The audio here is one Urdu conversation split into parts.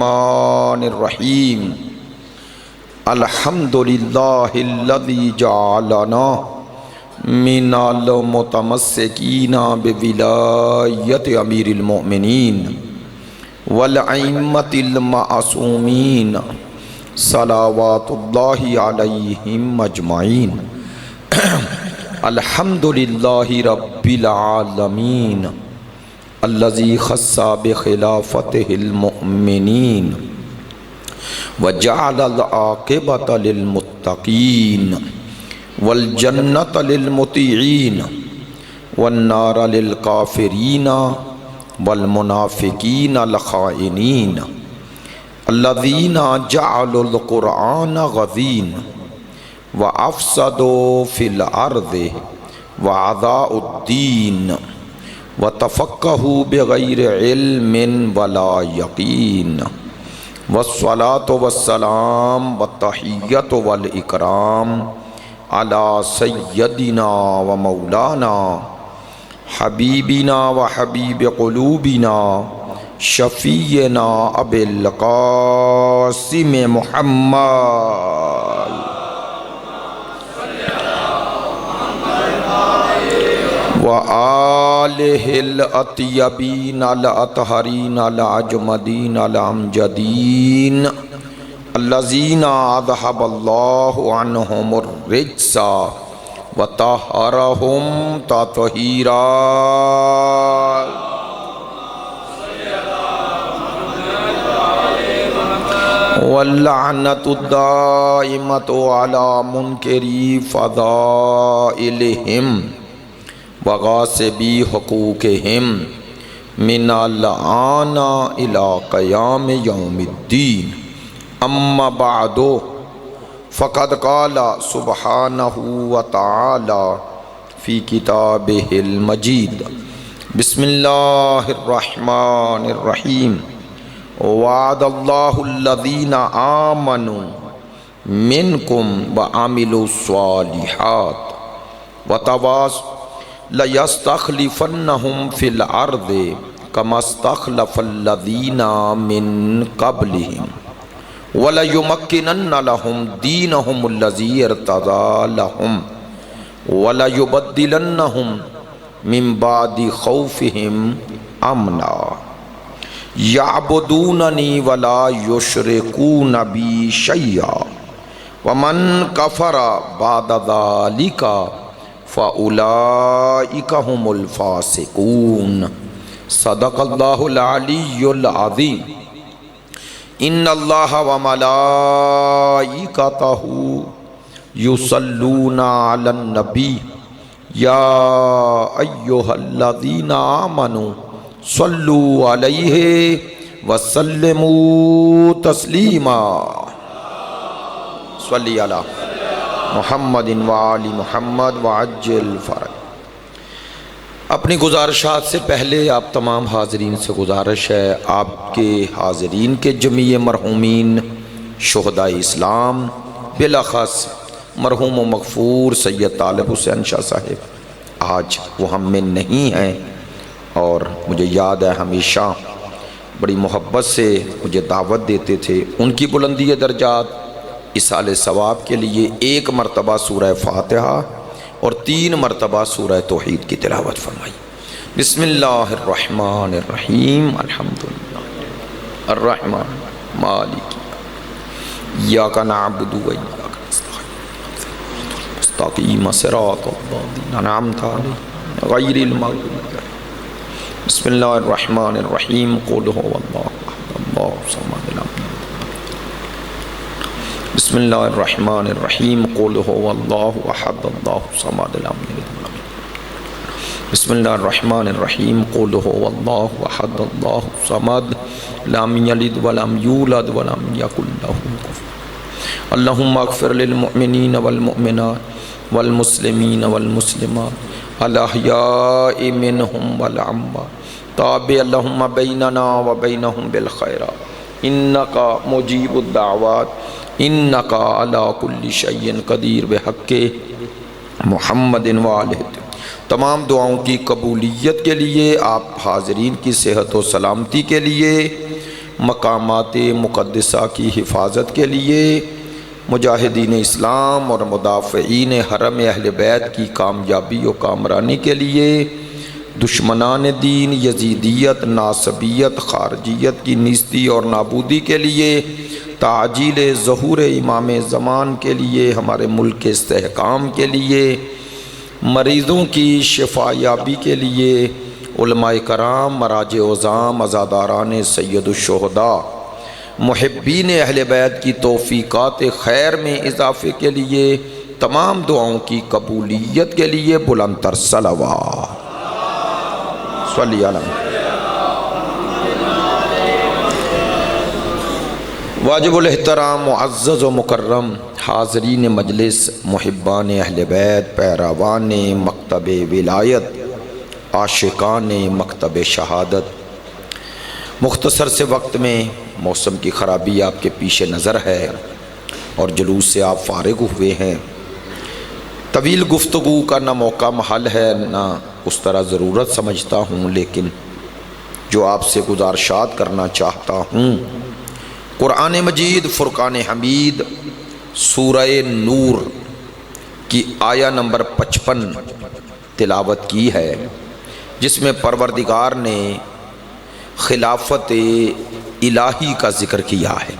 الرحمن الرحیم الحمد للہ الذی جعلنا من المتمسکین بولایت امیر المؤمنین والائمۃ المعصومین صلوات اللہ علیہم اجمعین الحمد للہ رب العالمین الذی خص بخلافتہ المؤمنین وجعل العاقبۃ للمتقین والجنۃ للمطیعین والنار للکافرین والمنافقین الخائنین الذین جعلوا القرآن غزین وافسدوا فی الارض واعضاء الدین وتفقہوا بغیر علم ولا یقین والصلاة والسلام والتحیۃ والاکرام علی سیدنا و مولانا حبیبنا و حبیب قلوبنا شفیعنا ابی القاسم محمد وآلہ الاطیبین الاطہرین الاجمدین الامجدین الذین اذھب اللہ عنہم الرجس وطہرہم تطہیرا واللعنۃ الدائمۃ علی منکری فضائلہم وغاصبی حقوقہم من الآن الی قیام یوم الدین اما بعد فقد قال سبحانہ وتعالی فی کتابہ المجید بسم اللہ الرحمن الرحیم وعد اللہ الذین آمنوا منکم وعملوا الصالحات وتواصوا لَيَسْتَخْلِفَنَّهُمْ فِي الْأَرْضِ كَمَا اسْتَخْلَفَ الَّذِينَ مِن قَبْلِهِمْ وَلَيُمَكِّنَنَّ لَهُمْ دِينَهُمُ الَّذِي ارْتَضَىٰ لَهُمْ وَلَيُبَدِّلَنَّهُمْ مِن بَعْدِ خَوْفِهِمْ أَمْنًا يَعْبُدُونَنِي وَلَا يُشْرِكُونَ بِي شَيْئًا وَمَن كَفَرَ بَعْدَ ذَلِكَ فَأُولَئِكَ هُمُ الْفَاسِقُونَ صدق اللہ العلی العظیم ان اللہ وملائکتہ یصلون علی النبی یا ایہا الذین آمنوا صلوا علیہ وسلموا تسلیما صلی علی محمد وآل محمد وعجل فرج۔ اپنی گزارشات سے پہلے آپ تمام حاضرین سے گزارش ہے آپ کے حاضرین کے جمیع مرحومین شہدائے اسلام بالاخص مرحوم و مغفور سید طالب حسین شاہ صاحب آج وہ ہم میں نہیں ہیں، اور مجھے یاد ہے ہمیشہ بڑی محبت سے مجھے دعوت دیتے تھے۔ ان کی بلندی درجات اِصال ثواب کے لیے 1 مرتبہ سورہ فاتحہ اور 3 مرتبہ سورہ توحید کی تلاوت فرمائی۔ بسم اللہ الرحمن الرحیم الحمدللہ الرحمن مالک ایاک نعبد و ایاک نستعین مستقیم صراط الذین انعمت علیہم غیر المغضوب علیہم۔ بسم اللہ الرحمن الرحیم قل هو اللہ احد اللہ الصمد لم یلد بسم اللہ الرحمن الرحیم قل هو اللہ احد اللہ الصمد لم یلد ولم یولد بسم اللہ الرحمن الرحیم قل هو اللہ احد اللہ الصمد لم یلد ولم یولد ولم یکن له کفوا احد اللہم اغفر للمؤمنین والمؤمنات والمسلمین والمسلمات الاحیاء منہم والاموات تابع اللہم بیننا وبینہم بالخیرات انکا مجیب الدعوات انکا علی کل شیء قدیر بحق محمد وآلہ۔ تمام دعاؤں کی قبولیت کے لیے، آپ حاضرین کی صحت و سلامتی کے لیے، مقامات مقدسہ کی حفاظت کے لیے، مجاہدین اسلام اور مدافعین حرم اہل بیت کی کامیابی و کامرانی کے لیے، دشمنان دین یزیدیت، ناصبیت، خارجیت کی نیستی اور نابودی کے لیے، تعجیل ظہور امام زمان کے لیے، ہمارے ملک کے استحکام کے لیے، مریضوں کی شفا یابی کے لیے، علماء کرام، مراجع عظام، عزاداران سید الشہداء، محبین اہل بیت کی توفیقات خیر میں اضافے کے لیے، تمام دعاؤں کی قبولیت کے لیے بلند تر صلوات صلی اللہ علیہ۔ واجب الاحترام معزز و مکرم حاضرین مجلس، محبان اہل بیت، پیروان مکتب ولایت، عاشقان مکتب شہادت، مختصر سے وقت میں موسم کی خرابی آپ کے پیش نظر ہے اور جلوس سے آپ فارغ ہوئے ہیں۔ طویل گفتگو کا نہ موقع محل ہے نہ اس طرح ضرورت سمجھتا ہوں، لیکن جو آپ سے گزارشات کرنا چاہتا ہوں، قرآن مجید فرقان حمید سورہ نور کی آیہ نمبر 55 تلاوت کی ہے، جس میں پروردگار نے خلافت الہی کا ذکر کیا ہے۔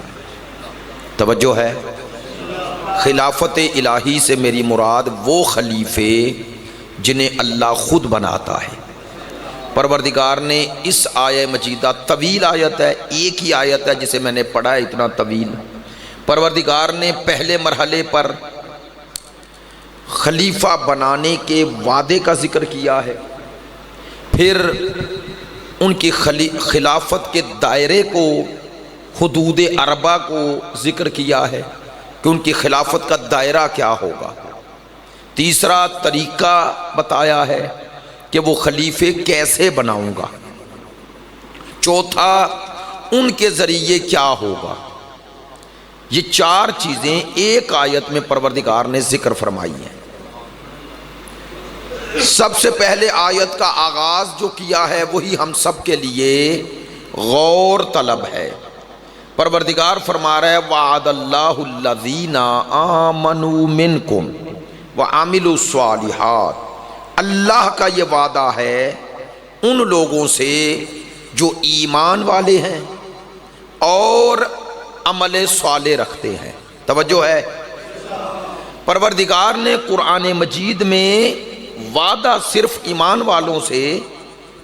توجہ ہے، خلافت الہی سے میری مراد وہ خلیفے جنہیں اللہ خود بناتا ہے۔ پروردگار نے اس آیہ مجیدہ، طویل آیت ہے، ایک ہی آیت ہے جسے میں نے پڑھا ہے اتنا طویل، پروردگار نے پہلے مرحلے پر خلیفہ بنانے کے وعدے کا ذکر کیا ہے، پھر ان کی خلافت کے دائرے کو، حدود اربع کو ذکر کیا ہے کہ ان کی خلافت کا دائرہ کیا ہوگا، تیسرا طریقہ بتایا ہے کہ وہ خلیفے کیسے بناؤں گا، چوتھا ان کے ذریعے کیا ہوگا۔ یہ چار چیزیں ایک آیت میں پروردگار نے ذکر فرمائی ہیں۔ سب سے پہلے آیت کا آغاز جو کیا ہے وہی ہم سب کے لیے غور طلب ہے۔ پروردگار فرما رہا ہے وعد اللہ الذین آمنوا منکم وعملوا الصالحات، اللہ کا یہ وعدہ ہے ان لوگوں سے جو ایمان والے ہیں اور عمل صالح رکھتے ہیں۔ توجہ ہے، پروردگار نے قرآن مجید میں وعدہ صرف ایمان والوں سے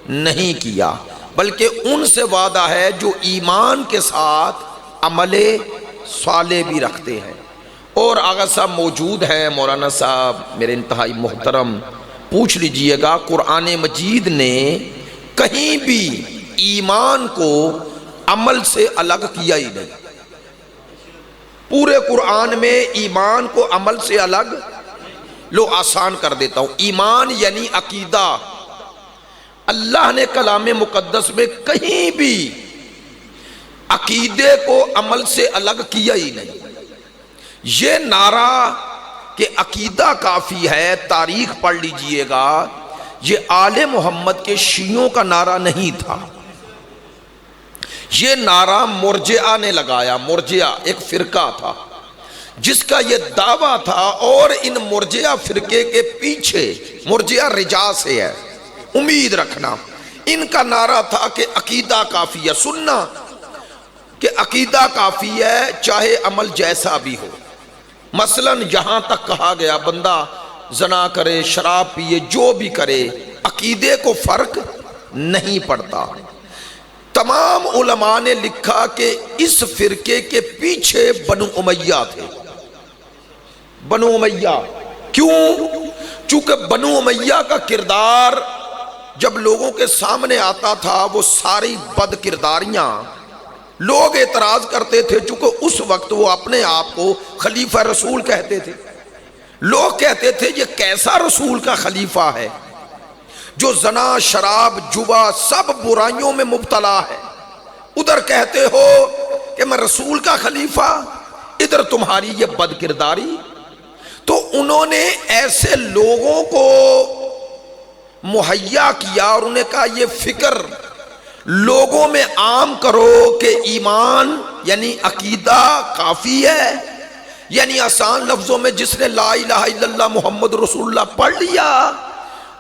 نہیں کیا، بلکہ ان سے وعدہ ہے جو ایمان کے ساتھ عمل صالح بھی رکھتے ہیں۔ اور آغا صاحب موجود ہیں، مولانا صاحب میرے انتہائی محترم، پوچھ لیجئے گا قرآن مجید نے کہیں بھی ایمان کو عمل سے الگ کیا ہی نہیں۔ پورے قرآن میں ایمان کو عمل سے الگ، لو آسان کر دیتا ہوں، ایمان یعنی عقیدہ، اللہ نے کلام مقدس میں کہیں بھی عقیدے کو عمل سے الگ کیا ہی نہیں۔ یہ نعرہ کہ عقیدہ کافی ہے، تاریخ پڑھ لیجئے گا، یہ آل محمد کے شیعوں کا نعرہ نہیں تھا، یہ نعرہ مرجئہ نے لگایا۔ مرجئہ ایک فرقہ تھا جس کا یہ دعویٰ تھا، اور ان مرجئہ فرقے کے پیچھے، مرجئہ رجاء سے ہے، امید رکھنا، ان کا نعرہ تھا کہ عقیدہ کافی ہے، سننا کہ عقیدہ کافی ہے چاہے عمل جیسا بھی ہو۔ مثلا یہاں تک کہا گیا بندہ زنا کرے، شراب پیے، جو بھی کرے، عقیدے کو فرق نہیں پڑتا۔ تمام علماء نے لکھا کہ اس فرقے کے پیچھے بنو امیہ تھے۔ بنو امیہ کیوں؟ چونکہ بنو امیہ کا کردار جب لوگوں کے سامنے آتا تھا، وہ ساری بد کرداریاں لوگ اعتراض کرتے تھے، چونکہ اس وقت وہ اپنے آپ کو خلیفہ رسول کہتے تھے۔ لوگ کہتے تھے یہ کیسا رسول کا خلیفہ ہے جو زنا، شراب، جوا، سب برائیوں میں مبتلا ہے، ادھر کہتے ہو کہ میں رسول کا خلیفہ، ادھر تمہاری یہ بد کرداری۔ تو انہوں نے ایسے لوگوں کو مہیا کیا اور انہیں کہا یہ فکر لوگوں میں عام کرو کہ ایمان یعنی عقیدہ کافی ہے، یعنی آسان لفظوں میں جس نے لا الہ الا اللہ محمد رسول اللہ پڑھ لیا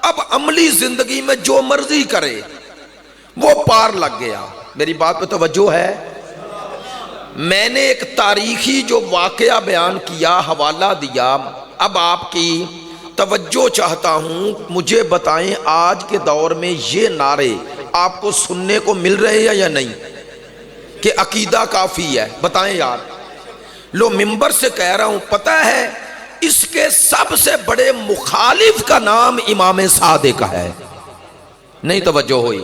اب عملی زندگی میں جو مرضی کرے وہ پار لگ گیا۔ میری بات پہ توجہ ہے؟ میں نے ایک تاریخی جو واقعہ بیان کیا، حوالہ دیا، اب آپ کی توجہ چاہتا ہوں، مجھے بتائیں آج کے دور میں یہ نعرے آپ کو سننے کو مل رہے ہیں یا نہیں کہ عقیدہ کافی ہے؟ بتائیں یار۔ لو منبر سے کہہ رہا ہوں، پتہ ہے اس کے سب سے بڑے مخالف کا نام امام صادق ہے۔ نہیں توجہ ہوئی؟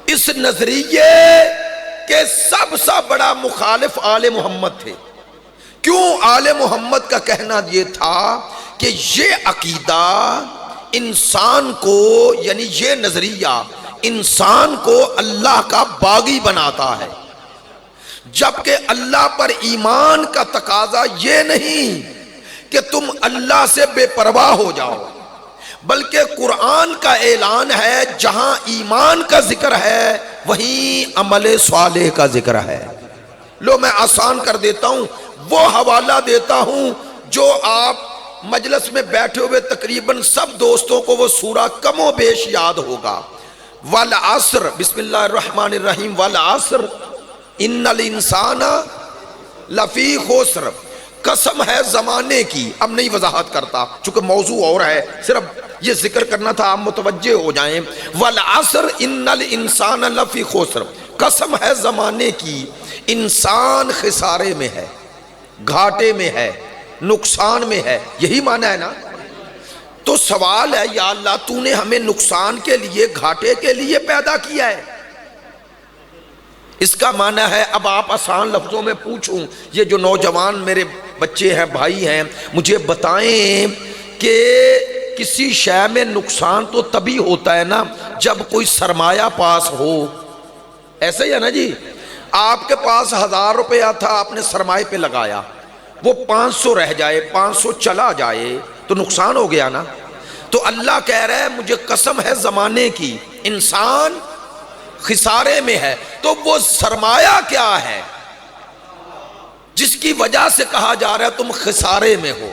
اس نظریے کے سب سے بڑا مخالف آل محمد تھے۔ کیوں؟ آل محمد کا کہنا یہ تھا کہ یہ عقیدہ انسان کو، یعنی یہ نظریہ انسان کو اللہ کا باغی بناتا ہے، جبکہ اللہ پر ایمان کا تقاضا یہ نہیں کہ تم اللہ سے بے پرواہ ہو جاؤ، بلکہ قرآن کا اعلان ہے جہاں ایمان کا ذکر ہے وہیں عمل صالح کا ذکر ہے۔ لو میں آسان کر دیتا ہوں، وہ حوالہ دیتا ہوں جو آپ مجلس میں بیٹھے ہوئے تقریباً سب دوستوں کو وہ سورہ کم و بیش یاد ہوگا۔ والعصر، بسم اللہ الرحمن الرحیم، والعصر ان الانسان لفی خسر، قسم ہے زمانے کی۔ اب نہیں وضاحت کرتا چونکہ موضوع اور ہے، صرف یہ ذکر کرنا تھا، آپ متوجہ ہو جائیں۔ والعصر ان الانسان لفی خسر، قسم ہے زمانے کی، انسان خسارے میں ہے، گھاٹے میں ہے، نقصان میں ہے۔ یہی معنی ہے نا؟ تو سوال ہے، یا اللہ تو نے ہمیں نقصان کے لیے، گھاٹے کے لیے پیدا کیا ہے؟ اس کا معنی ہے، اب آپ آسان لفظوں میں پوچھوں، یہ جو نوجوان میرے بچے ہیں، بھائی ہیں، مجھے بتائیں کہ کسی شے میں نقصان تو تبھی ہوتا ہے نا جب کوئی سرمایہ پاس ہو، ایسا ہی ہے نا جی؟ آپ کے پاس 1000 روپیہ تھا، آپ نے سرمایہ پہ لگایا، وہ 500 رہ جائے، 500 چلا جائے تو نقصان ہو گیا نا؟ تو اللہ کہہ رہا ہے مجھے قسم ہے زمانے کی، انسان خسارے میں ہے۔ تو وہ سرمایہ کیا ہے جس کی وجہ سے کہا جا رہا ہے تم خسارے میں ہو؟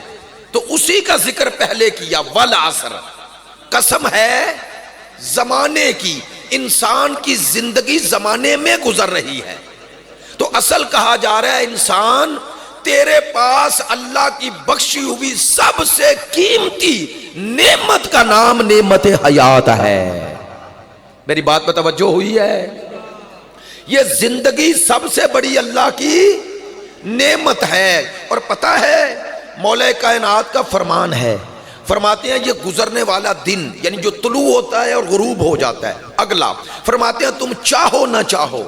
تو اسی کا ذکر پہلے کیا، والعصر، قسم ہے زمانے کی، انسان کی زندگی زمانے میں گزر رہی ہے۔ تو اصل کہا جا رہا ہے انسان تیرے پاس اللہ کی بخشی ہوئی سب سے قیمتی نعمت کا نام نعمت حیات ہے۔ میری بات پہ توجہ ہوئی ہے؟ یہ زندگی سب سے بڑی اللہ کی نعمت ہے۔ اور پتہ ہے مولا کائنات کا فرمان ہے، فرماتے ہیں یہ گزرنے والا دن، یعنی جو طلوع ہوتا ہے اور غروب ہو جاتا ہے، اگلا فرماتے ہیں تم چاہو نہ چاہو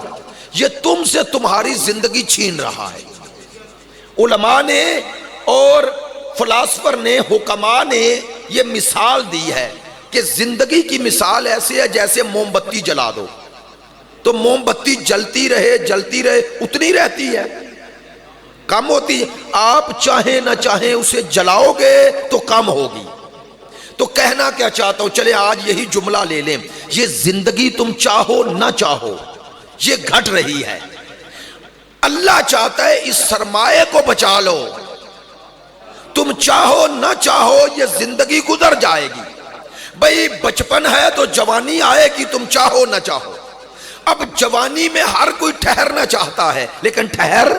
یہ تم سے تمہاری زندگی چھین رہا ہے۔ علماء نے اور فلاسفر نے، حکماء نے یہ مثال دی ہے کہ زندگی کی مثال ایسے ہے جیسے موم بتی جلا دو، تو موم بتی جلتی رہے جلتی رہے اتنی رہتی ہے، کم ہوتی ہے؟ آپ چاہیں نہ چاہیں اسے جلاؤ گے تو کم ہوگی۔ تو کہنا کیا چاہتا ہوں، چلے آج یہی جملہ لے لیں، یہ زندگی تم چاہو نہ چاہو یہ گھٹ رہی ہے۔ اللہ چاہتا ہے اس سرمایہ کو بچا لو، تم چاہو نہ چاہو یہ زندگی گزر جائے گی۔ بھئی بچپن ہے تو جوانی آئے گی، تم چاہو نہ چاہو۔ اب جوانی میں ہر کوئی ٹھہرنا چاہتا ہے لیکن ٹھہر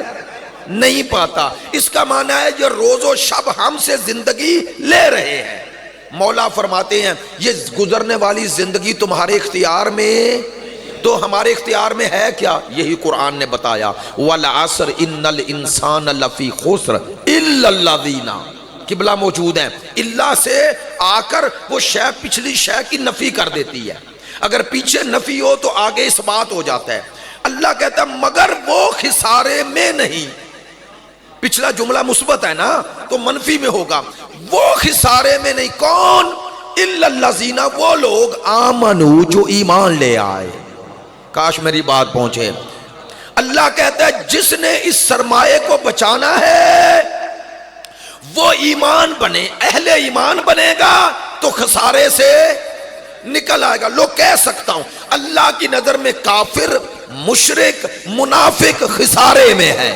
نہیں پاتا۔ اس کا معنی ہے یہ روز و شب ہم سے زندگی لے رہے ہیں۔ مولا فرماتے ہیں یہ گزرنے والی زندگی تمہارے اختیار میں، تو ہمارے اختیار میں ہے کیا؟ یہی قرآن نے بتایا، والعصر ان الانسان لفی خسر الا الذین، قبلہ موجود ہیں، اللہ سے آ کر وہ شے پچھلی شے کی نفی کر دیتی ہے۔ اگر پیچھے نفی ہو تو آگے اس بات ہو جاتا ہے۔ اللہ کہتا ہے مگر وہ خسارے میں نہیں، پچھلا جملہ مثبت ہے نا تو منفی میں ہوگا، وہ خسارے میں نہیں۔ کون؟ الا الذین، وہ لوگ آمنو جو ایمان لے آئے۔ کاش میری بات پہنچے۔ اللہ کہتا ہے جس نے اس سرمایہ کو بچانا ہے وہ ایمان بنے، اہل ایمان بنے گا تو خسارے سے نکل آئے گا. لو کہہ سکتا ہوں اللہ کی نظر میں کافر، مشرک، منافق خسارے میں ہے.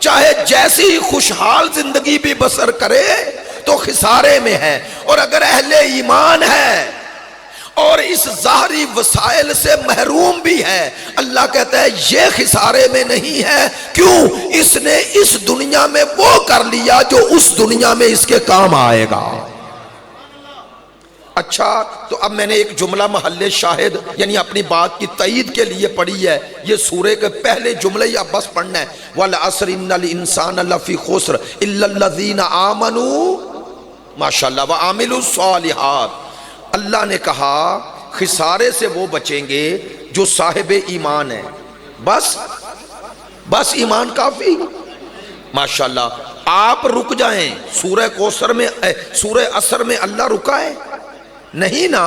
چاہے جیسی خوشحال زندگی بھی بسر کرے تو خسارے میں ہے. اور اگر اہل ایمان ہے اور اس ظاہری وسائل سے محروم بھی ہے، اللہ کہتا ہے یہ خسارے میں نہیں ہے. کیوں؟ اس نے اس دنیا میں وہ کر لیا جو اس دنیا میں اس کے کام آئے گا. اچھا، تو اب میں نے ایک جملہ محل شاہد یعنی اپنی بات کی تائید کے لیے پڑھی ہے. یہ سورے کے پہلے جملے ہی اب بس پڑھنا ہے. وَالْعَصْرِ إِنَّ الْإِنسَانَ لَفِي خُسْرٍ إِلَّا الَّذِينَ آمَنُوا ماشاءاللہ وَعَمِلُوا الصَّالِحَاتِ. اللہ نے کہا خسارے سے وہ بچیں گے جو صاحب ایمان ہیں. بس ایمان کافی. ماشاءاللہ آپ رک جائیں. سورہ کوثر میں، سورہ عصر میں اللہ رکا ہے؟ نہیں نا.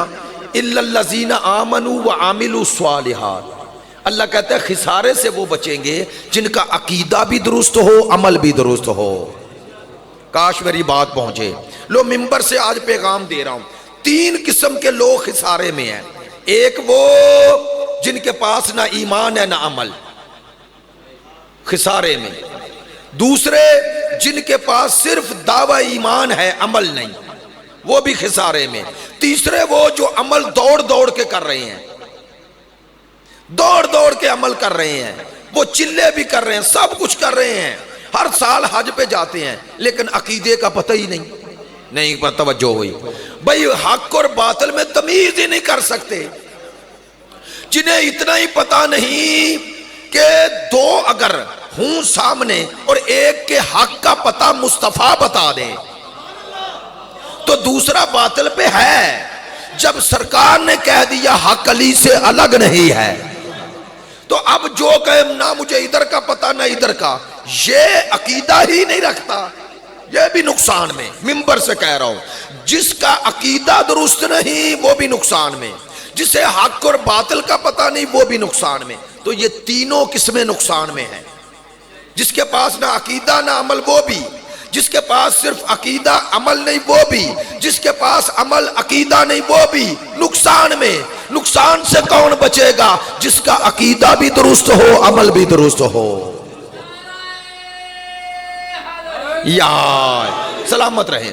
الا الذین آمنوا وعملوا الصالحات. اللہ کہتا ہے خسارے سے وہ بچیں گے جن کا عقیدہ بھی درست ہو، عمل بھی درست ہو. کاش میری بات پہنچے. لو ممبر سے آج پیغام دے رہا ہوں. 3 قسم کے لوگ خسارے میں ہیں. ایک وہ جن کے پاس نہ ایمان ہے نہ عمل، خسارے میں. دوسرے جن کے پاس صرف دعوی ایمان ہے، عمل نہیں، وہ بھی خسارے میں. تیسرے وہ جو عمل دوڑ کے کر رہے ہیں، دوڑ کے عمل کر رہے ہیں. وہ چلے بھی کر رہے ہیں، سب کچھ کر رہے ہیں، ہر سال حج پہ جاتے ہیں، لیکن عقیدے کا پتہ ہی نہیں پر توجہ ہوئی. بھئی حق اور باطل میں تمیز ہی نہیں کر سکتے. جنہیں اتنا ہی پتہ نہیں کہ 2 اگر ہوں سامنے اور ایک کے حق کا پتہ مصطفیٰ بتا دیں تو دوسرا باطل پہ ہے. جب سرکار نے کہہ دیا حق علی سے الگ نہیں ہے، تو اب جو کہے نہ مجھے ادھر کا پتہ نہ ادھر کا، یہ عقیدہ ہی نہیں رکھتا. یہ بھی نقصان میں. ممبر سے کہہ رہا ہوں، جس کا عقیدہ درست نہیں وہ بھی نقصان میں، جسے حق اور باطل کا پتہ نہیں وہ بھی نقصان میں. تو یہ تینوں قسمیں نقصان میں ہیں. جس کے پاس نہ عقیدہ نہ عمل وہ بھی، جس کے پاس صرف عقیدہ عمل نہیں وہ بھی، جس کے پاس عمل عقیدہ نہیں وہ بھی نقصان میں. نقصان سے کون بچے گا؟ جس کا عقیدہ بھی درست ہو، عمل بھی درست ہو. یا سلامت رہیں.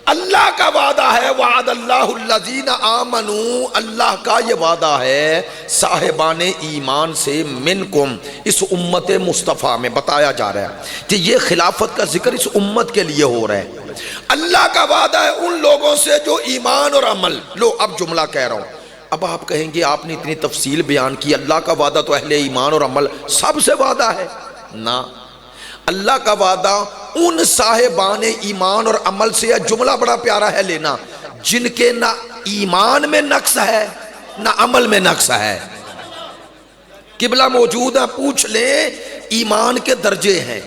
اللہ کا وعدہ ہے، وعد اللہ الذین آمنوا. اللہ کا یہ وعدہ ہے صاحبان ایمان سے، منکم، اس امت مصطفیٰ میں بتایا جا رہا ہے کہ یہ خلافت کا ذکر اس امت کے لیے ہو رہا ہے. اللہ کا وعدہ ہے ان لوگوں سے جو ایمان اور عمل. لو اب جملہ کہہ رہا ہوں. اب آپ کہیں گے آپ نے اتنی تفصیل بیان کی، اللہ کا وعدہ تو اہل ایمان اور عمل سب سے وعدہ ہے. نہ، اللہ کا وعدہ ان صاحبان ایمان اور عمل سے ہے. جملہ بڑا پیارا ہے لینا، جن کے نہ ایمان میں نقص ہے نہ عمل میں نقص ہے. قبلہ موجود ہے، پوچھ لیں. ایمان کے درجے ہیں،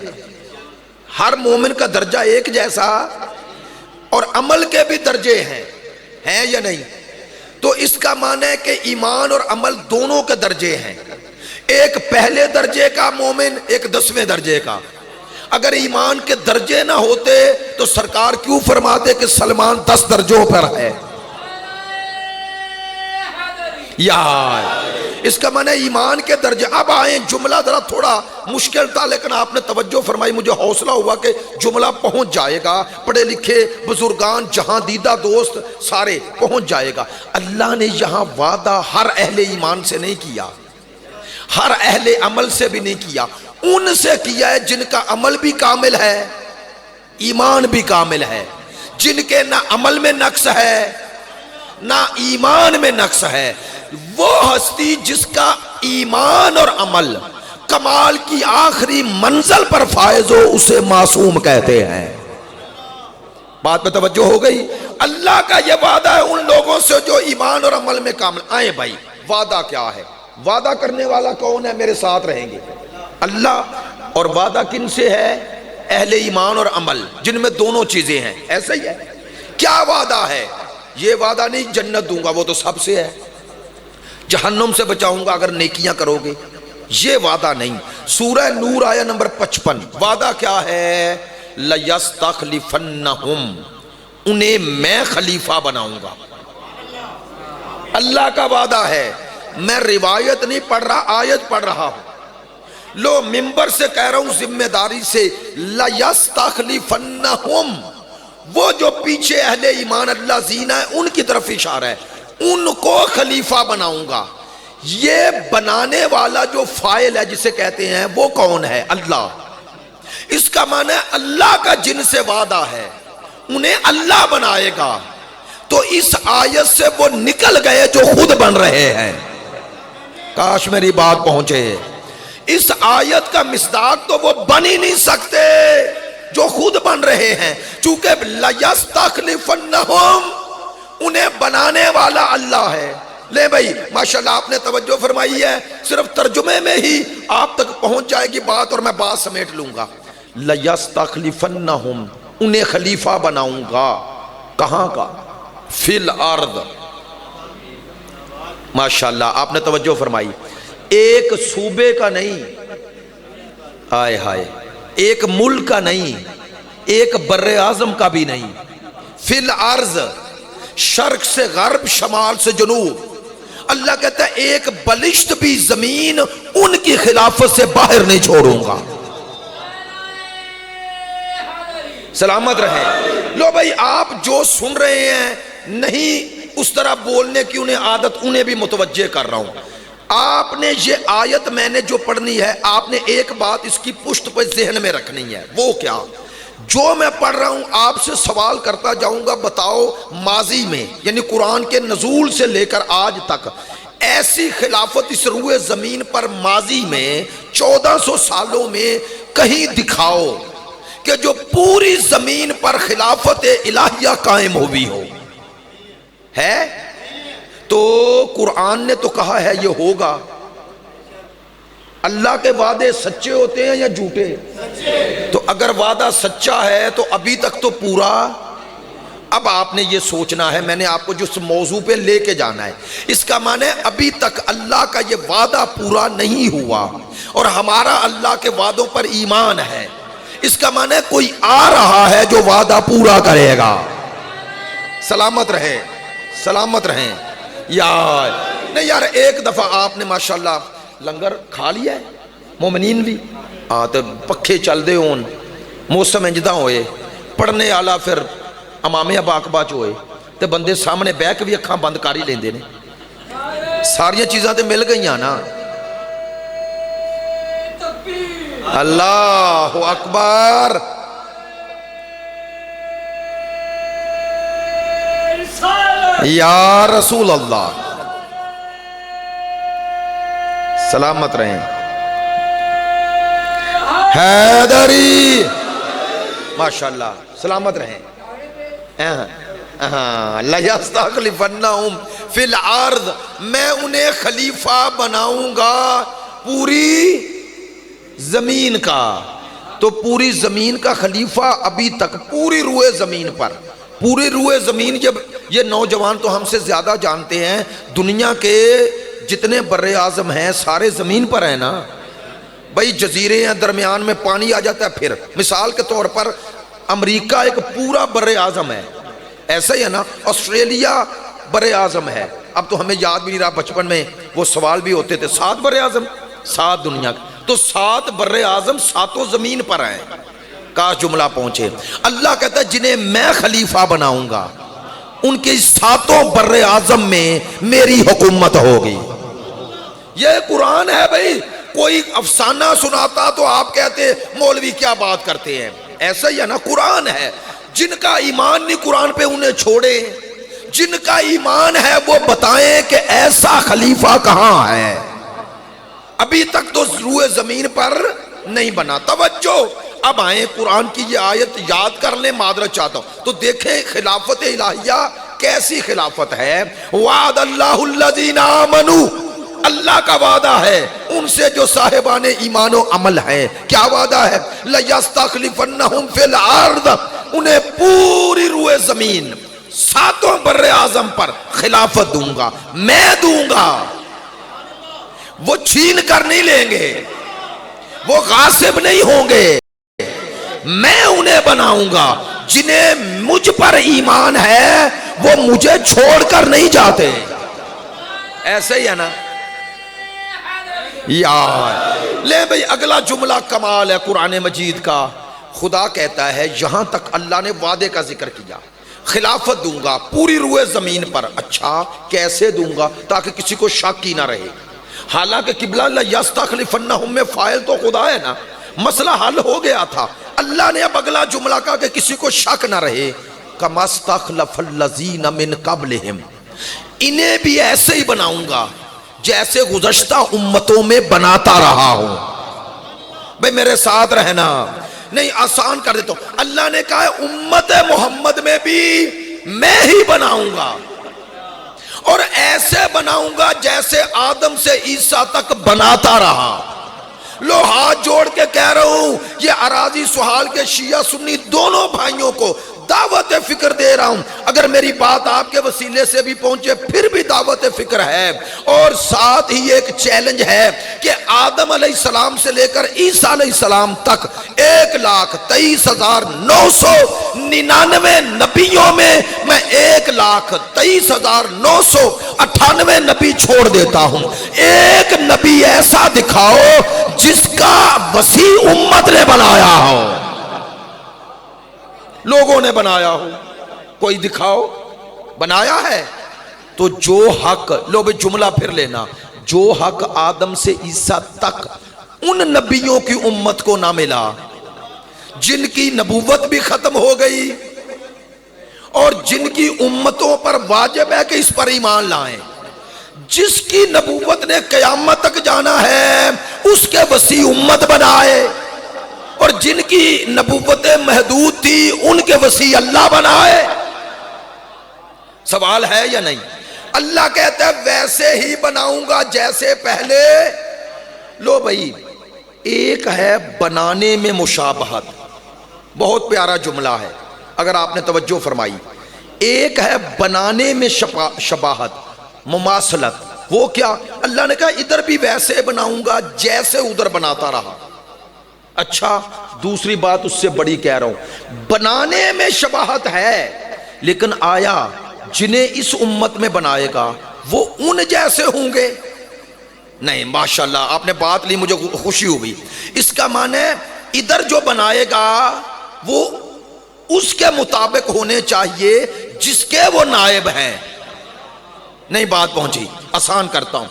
ہر مومن کا درجہ ایک جیسا، اور عمل کے بھی درجے ہیں یا نہیں؟ تو اس کا معنی ہے کہ ایمان اور عمل دونوں کے درجے ہیں. ایک پہلے درجے کا مومن، ایک 10ویں درجے کا. اگر ایمان کے درجے نہ ہوتے تو سرکار کیوں فرماتے کہ سلمان 10 درجوں پر ہے؟ یا اس کا معنی ایمان کے درجے. اب آئیں، جملہ ذرا تھوڑا مشکل تھا لیکن آپ نے توجہ فرمائی، مجھے حوصلہ ہوا کہ جملہ پہنچ جائے گا. پڑھے لکھے بزرگان، جہاں دیدہ دوست سارے پہنچ جائے گا. اللہ نے یہاں وعدہ ہر اہل ایمان سے نہیں کیا، ہر اہل عمل سے بھی نہیں کیا. ان سے کیا ہے جن کا عمل بھی کامل ہے، ایمان بھی کامل ہے. جن کے نہ عمل میں نقص ہے نہ ایمان میں نقص ہے. وہ ہستی جس کا ایمان اور عمل کمال کی آخری منزل پر فائز ہو، اسے معصوم کہتے ہیں. بات پہ توجہ ہو گئی؟ اللہ کا یہ وعدہ ہے ان لوگوں سے جو ایمان اور عمل میں کامل. آئیں بھائی، وعدہ کیا ہے؟ وعدہ کرنے والا کون ہے؟ میرے ساتھ رہیں گے. اللہ. اور وعدہ کن سے ہے؟ اہل ایمان اور عمل، جن میں دونوں چیزیں ہیں. ایسا ہی ہے. کیا وعدہ ہے؟ یہ وعدہ نہیں جنت دوں گا، وہ تو سب سے ہے. جہنم سے بچاؤں گا اگر نیکیاں کرو گے، یہ وعدہ نہیں. سورہ نور آیہ نمبر 55. وعدہ کیا ہے؟ لَيَسْتَخْلِفَنَّهُمْ، انہیں میں خلیفہ بناؤں گا. اللہ کا وعدہ ہے. میں روایت نہیں پڑھ رہا، آیت پڑھ رہا ہوں. لو منبر سے کہہ رہا ہوں ذمہ داری سے، لَيَسْتَخْلِفَنَّهُمْ، وہ جو پیچھے اہل ایمان اللہ زینہ ہے ان کی طرف اشارہ ہے، ان کو خلیفہ بناؤں گا. یہ بنانے والا جو فاعل ہے جسے کہتے ہیں وہ کون ہے؟ اللہ. اس کا معنی ہے اللہ کا جن سے وعدہ ہے انہیں اللہ بنائے گا. تو اس آیت سے وہ نکل گئے جو خود بن رہے ہیں. کاش میری بات پہنچے. اس آیت کا مصداق تو وہ بن ہی نہیں سکتے جو خود بن رہے ہیں، چونکہ لَيَسْتَخْلِفَنَّهُمْ، انہیں بنانے والا اللہ ہے. لے بھائی ماشاءاللہ آپ نے توجہ فرمائی ہے، صرف ترجمے میں ہی آپ تک پہنچ جائے گی بات اور میں بات سمیٹ لوں گا. لَيَسْتَخْلِفَنَّهُمْ، انہیں خلیفہ بناؤں گا. کہاں کا؟ فی الارض. ماشاءاللہ آپ نے توجہ فرمائی. ایک صوبے کا نہیں، ہائے ہائے، ایک ملک کا نہیں، ایک بر اعظم کا بھی نہیں. فی الارض، شرق سے غرب، شمال سے جنوب. اللہ کہتا ہے ایک بلشت بھی زمین ان کی خلافت سے باہر نہیں چھوڑوں گا. سلامت رہیں. لو بھائی آپ جو سن رہے ہیں نہیں اس طرح بولنے کی انہیں عادت، انہیں بھی متوجہ کر رہا ہوں. آپ نے یہ آیت میں نے جو پڑھنی ہے، آپ نے ایک بات اس کی پشت پہ ذہن میں رکھنی ہے. وہ کیا؟ جو میں پڑھ رہا ہوں آپ سے سوال کرتا جاؤں گا، بتاؤ ماضی میں یعنی قرآن کے نزول سے لے کر آج تک ایسی خلافت اس روئے زمین پر ماضی میں 1400 سالوں میں کہیں دکھاؤ کہ جو پوری زمین پر خلافت الہیہ قائم ہوئی ہو. ہے؟ تو قرآن نے تو کہا ہے یہ ہوگا. اللہ کے وعدے سچے ہوتے ہیں یا جھوٹے؟ تو اگر وعدہ سچا ہے تو ابھی تک تو پورا. اب آپ نے یہ سوچنا ہے، میں نے آپ کو جس موضوع پہ لے کے جانا ہے، اس کا معنی ہے ابھی تک اللہ کا یہ وعدہ پورا نہیں ہوا اور ہمارا اللہ کے وعدوں پر ایمان ہے. اس کا معنی ہے کوئی آ رہا ہے جو وعدہ پورا کرے گا. سلامت رہے، سلامت رہیں. یار نہیں یار، ایک دفعہ آپ نے ماشاءاللہ لنگر کھا لیا ہے، مومنین بھی تو پکھے چل دے ہون، موسم انجدہ ہوئے، پڑھنے آلا پھر امامے باقبہ جو ہوئے تے بندے سامنے بیک بھی اکھاں بند کاری لیندے نے. ساریاں چیزاں تے مل گئیاں نا. اللہ اکبر. یا رسول اللہ سلامت رہیں. حیدری ماشاءاللہ سلامت رہیں. لَيَسْتَخْلِفَنَّهُمْ فِي الْأَرْضِ، میں انہیں خلیفہ بناؤں گا پوری زمین کا. تو پوری زمین کا خلیفہ ابھی تک پوری روئے زمین پر، پوری روئے زمین، جب یہ نوجوان تو ہم سے زیادہ جانتے ہیں، دنیا کے جتنے بر اعظم ہیں سارے زمین پر ہیں نا بھائی. جزیرے ہیں، درمیان میں پانی آ جاتا ہے. پھر مثال کے طور پر امریکہ ایک پورا بر اعظم ہے، ایسا ہی ہے نا. آسٹریلیا بر اعظم ہے. اب تو ہمیں یاد بھی نہیں رہا، بچپن میں وہ سوال بھی ہوتے تھے 7 بر اعظم 7 دنیا کے. تو 7 بر اعظم 7 زمین پر ہیں. کاش جملہ پہنچے. اللہ کہتا ہے جنہیں میں خلیفہ بناؤں گا ان کے 7 بر اعظم میں میری حکومت ہوگی. یہ قرآن ہے بھائی. کوئی افسانہ سناتا تو آپ کہتے مولوی کیا بات کرتے ہیں. ایسا ہی ہے نا، قرآن ہے. جن کا ایمان نہیں قرآن پہ انہیں چھوڑے، جن کا ایمان ہے وہ بتائیں کہ ایسا خلیفہ کہاں ہے. ابھی تک تو روئے زمین پر نہیں بنا. توجہ، اب آئیں قرآن کی یہ آیت یاد کر لیں. معذرت چاہتا ہوں تو دیکھیں خلافت الہیہ کیسی خلافت ہے. وعد اللہ الذین آمنوا، اللہ کا وعدہ ہے ان سے جو صاحبان ایمان و عمل ہیں. کیا وعدہ ہے؟ لَيَسْتَخْلِفَنَّهُمْ فِي الْأَرْضِ، انہیں پوری روئے زمین 7 بر اعظم پر خلافت دوں گا. میں دوں گا، وہ چھین کر نہیں لیں گے، وہ غاصب نہیں ہوں گے. میں انہیں بناؤں گا جنہیں مجھ پر ایمان ہے، وہ مجھے چھوڑ کر نہیں جاتے. ایسے ہی ہے نا یار؟ لے بھئی اگلا جملہ کمال ہے قرآن مجید کا. خدا کہتا ہے یہاں تک اللہ نے وعدے کا ذکر کیا, خلافت دوں گا پوری روئے زمین پر. اچھا کیسے دوں گا؟ تاکہ کسی کو شک ہی نہ رہے. حالانکہ قبلہ لَيَسْتَخْلِفَنَّهُمْ میں فاعل تو خدا ہے نا, مسئلہ حل ہو گیا تھا. اللہ نے اب اگلا جملہ کہا کہ کسی کو شک نہ رہے. كَمَا اسْتَخْلَفَ الَّذِينَ مِن قَبْلِهِمْ, انہیں بھی ایسے ہی بناؤں گا جیسے گزشتہ امتوں میں بناتا رہا ہوں. بھئی میرے ساتھ رہنا, نہیں آسان کر دیتا ہوں. اللہ نے کہا ہے امت محمد میں بھی میں ہی بناؤں گا, اور ایسے بناؤں گا جیسے آدم سے عیسیٰ تک بناتا رہا. لو ہاتھ جوڑ کے کہہ رہا ہوں, یہ اراضی سہال کے شیعہ سنی دونوں بھائیوں کو دعوت فکر دے رہا ہوں. اگر میری بات آپ کے وسیلے سے بھی پہنچے پھر بھی دعوت فکر ہے. اور ساتھ ہی ایک چیلنج ہے کہ آدم علیہ السلام سے لے کر عیسیٰ علیہ السلام تک 1,23,999 نبیوں میں 1,23,998 نبی چھوڑ دیتا ہوں. ایک نبی ایسا دکھاؤ جس کا وسیع امت نے بنایا ہو, لوگوں نے بنایا ہو. کوئی دکھاؤ بنایا ہے. تو جو حق, لو بھی جملہ پھر لینا, جو حق آدم سے عیسیٰ تک ان نبیوں کی امت کو نہ ملا جن کی نبوت بھی ختم ہو گئی اور جن کی امتوں پر واجب ہے کہ اس پر ایمان لائیں, جس کی نبوت نے قیامت تک جانا ہے اس کے وسیع امت بنائے, اور جن کی نبوت محدود تھی ان کے وسیع اللہ بنائے. سوال ہے یا نہیں؟ اللہ کہتا ہے ویسے ہی بناؤں گا جیسے پہلے. لو بھائی, ایک ہے بنانے میں مشابہت, بہت پیارا جملہ ہے اگر آپ نے توجہ فرمائی. ایک ہے بنانے میں شباہت, مماثلت. وہ کیا؟ اللہ نے کہا ادھر بھی ویسے بناؤں گا جیسے ادھر بناتا رہا. اچھا دوسری بات اس سے بڑی کہہ رہا ہوں, بنانے میں شباہت ہے لیکن آیا جنہیں اس امت میں بنائے گا وہ ان جیسے ہوں گے؟ نہیں. ماشاءاللہ آپ نے بات لی, مجھے خوشی ہوئی. اس کا معنی ہے ادھر جو بنائے گا وہ اس کے مطابق ہونے چاہیے جس کے وہ نائب ہیں. نہیں بات پہنچی, آسان کرتا ہوں.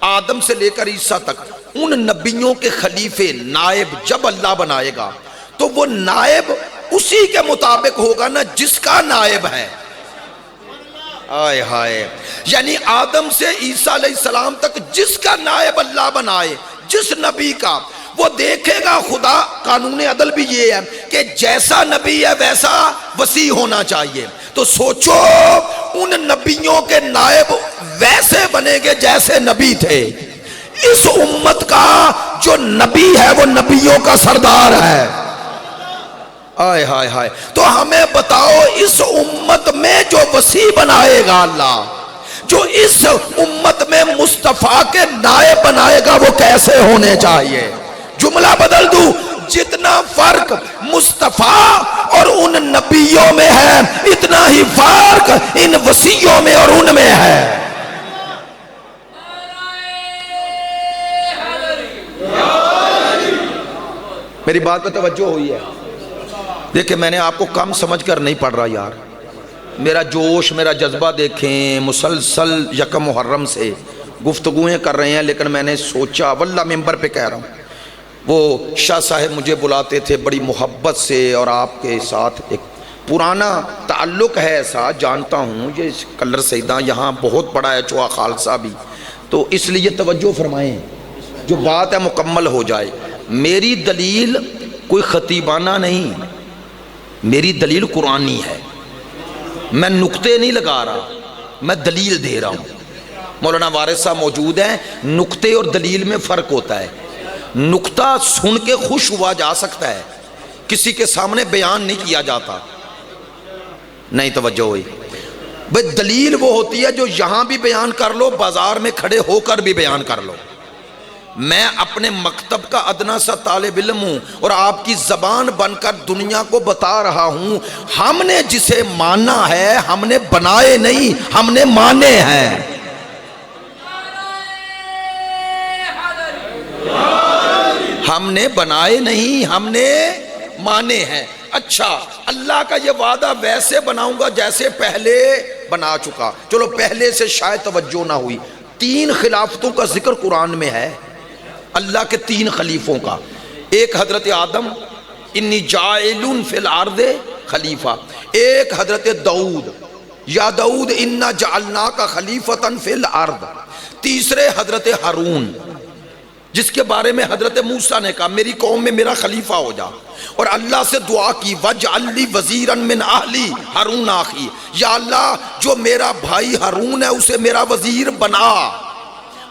آدم سے لے کر عیسیٰ تک ان نبیوں کے خلیفے نائب جب اللہ بنائے گا تو وہ نائب اسی کے مطابق ہوگا نا جس کا نائب ہے. آئے ہائے, یعنی آدم سے عیسیٰ علیہ السلام تک جس کا نائب اللہ بنائے, جس نبی کا, وہ دیکھے گا. خدا قانون عدل بھی یہ ہے کہ جیسا نبی ہے ویسا وسیع ہونا چاہیے. تو سوچو ان نبیوں کے نائب ویسے بنے گے جیسے نبی تھے. اس امت کا جو نبی ہے وہ نبیوں کا سردار ہے. آئے ہائے ہائے. تو ہمیں بتاؤ اس امت میں جو وسیع بنائے گا اللہ, جو اس امت میں مصطفیٰ کے نائب بنائے گا وہ کیسے ہونے چاہیے؟ جملہ بدل دوں, جتنا فرق مصطفیٰ اور ان نبیوں میں ہے اتنا ہی فرق ان وسیعوں میں اور ان میں ہے. میری بات پہ توجہ ہوئی ہے؟ دیکھیں میں نے آپ کو کم سمجھ کر نہیں پڑھ رہا یار, میرا جوش میرا جذبہ دیکھیں. مسلسل یکم محرم سے گفتگویں کر رہے ہیں, لیکن میں نے سوچا واللہ ممبر پہ کہہ رہا ہوں, وہ شاہ صاحب مجھے بلاتے تھے بڑی محبت سے اور آپ کے ساتھ ایک پرانا تعلق ہے ایسا, جانتا ہوں یہ کلر سیدہ یہاں بہت بڑا ہے, چوہا خالصہ بھی, تو اس لیے توجہ فرمائیں جو بات ہے مکمل ہو جائے. میری دلیل کوئی خطیبانہ نہیں, میری دلیل قرآنی ہے. میں نقطے نہیں لگا رہا, میں دلیل دے رہا ہوں. مولانا وارث صاحب موجود ہیں. نقطے اور دلیل میں فرق ہوتا ہے. نقطہ سن کے خوش ہوا جا سکتا ہے, کسی کے سامنے بیان نہیں کیا جاتا. نہیں توجہ ہوئی؟ بھئی دلیل وہ ہوتی ہے جو یہاں بھی بیان کر لو, بازار میں کھڑے ہو کر بھی بیان کر لو. میں اپنے مکتب کا ادنا سا طالب علم ہوں اور آپ کی زبان بن کر دنیا کو بتا رہا ہوں, ہم نے جسے مانا ہے ہم نے بنائے نہیں, ہم نے مانے ہیں. ہم نے بنائے نہیں، ہم نے مانے ہیں۔ اچھا، اللہ کا یہ وعدہ ویسے بناؤں گا جیسے پہلے بنا چکا۔ چلو پہلے سے شاید توجہ نہ ہوئی، 3 خلافتوں کا ذکر قرآن میں ہے، اللہ کے 3 خلیفوں کا۔ ایک حضرت آدم، انی جاعل فی الارض خلیفہ۔ ایک حضرت داؤد، یا داؤد انا جعلناک خلیفۃ فی الارض۔ تیسرے حضرت ہارون، جس کے بارے میں حضرت موسیٰ نے کہا میری قوم میں میرا خلیفہ ہو جا، اور اللہ سے دعا کی وَاجْعَلْ لِي وَزِيرًا مِّنْ أَهْلِي ہارون آخی، یا اللہ جو میرا بھائی ہارون ہے اسے میرا وزیر بنا۔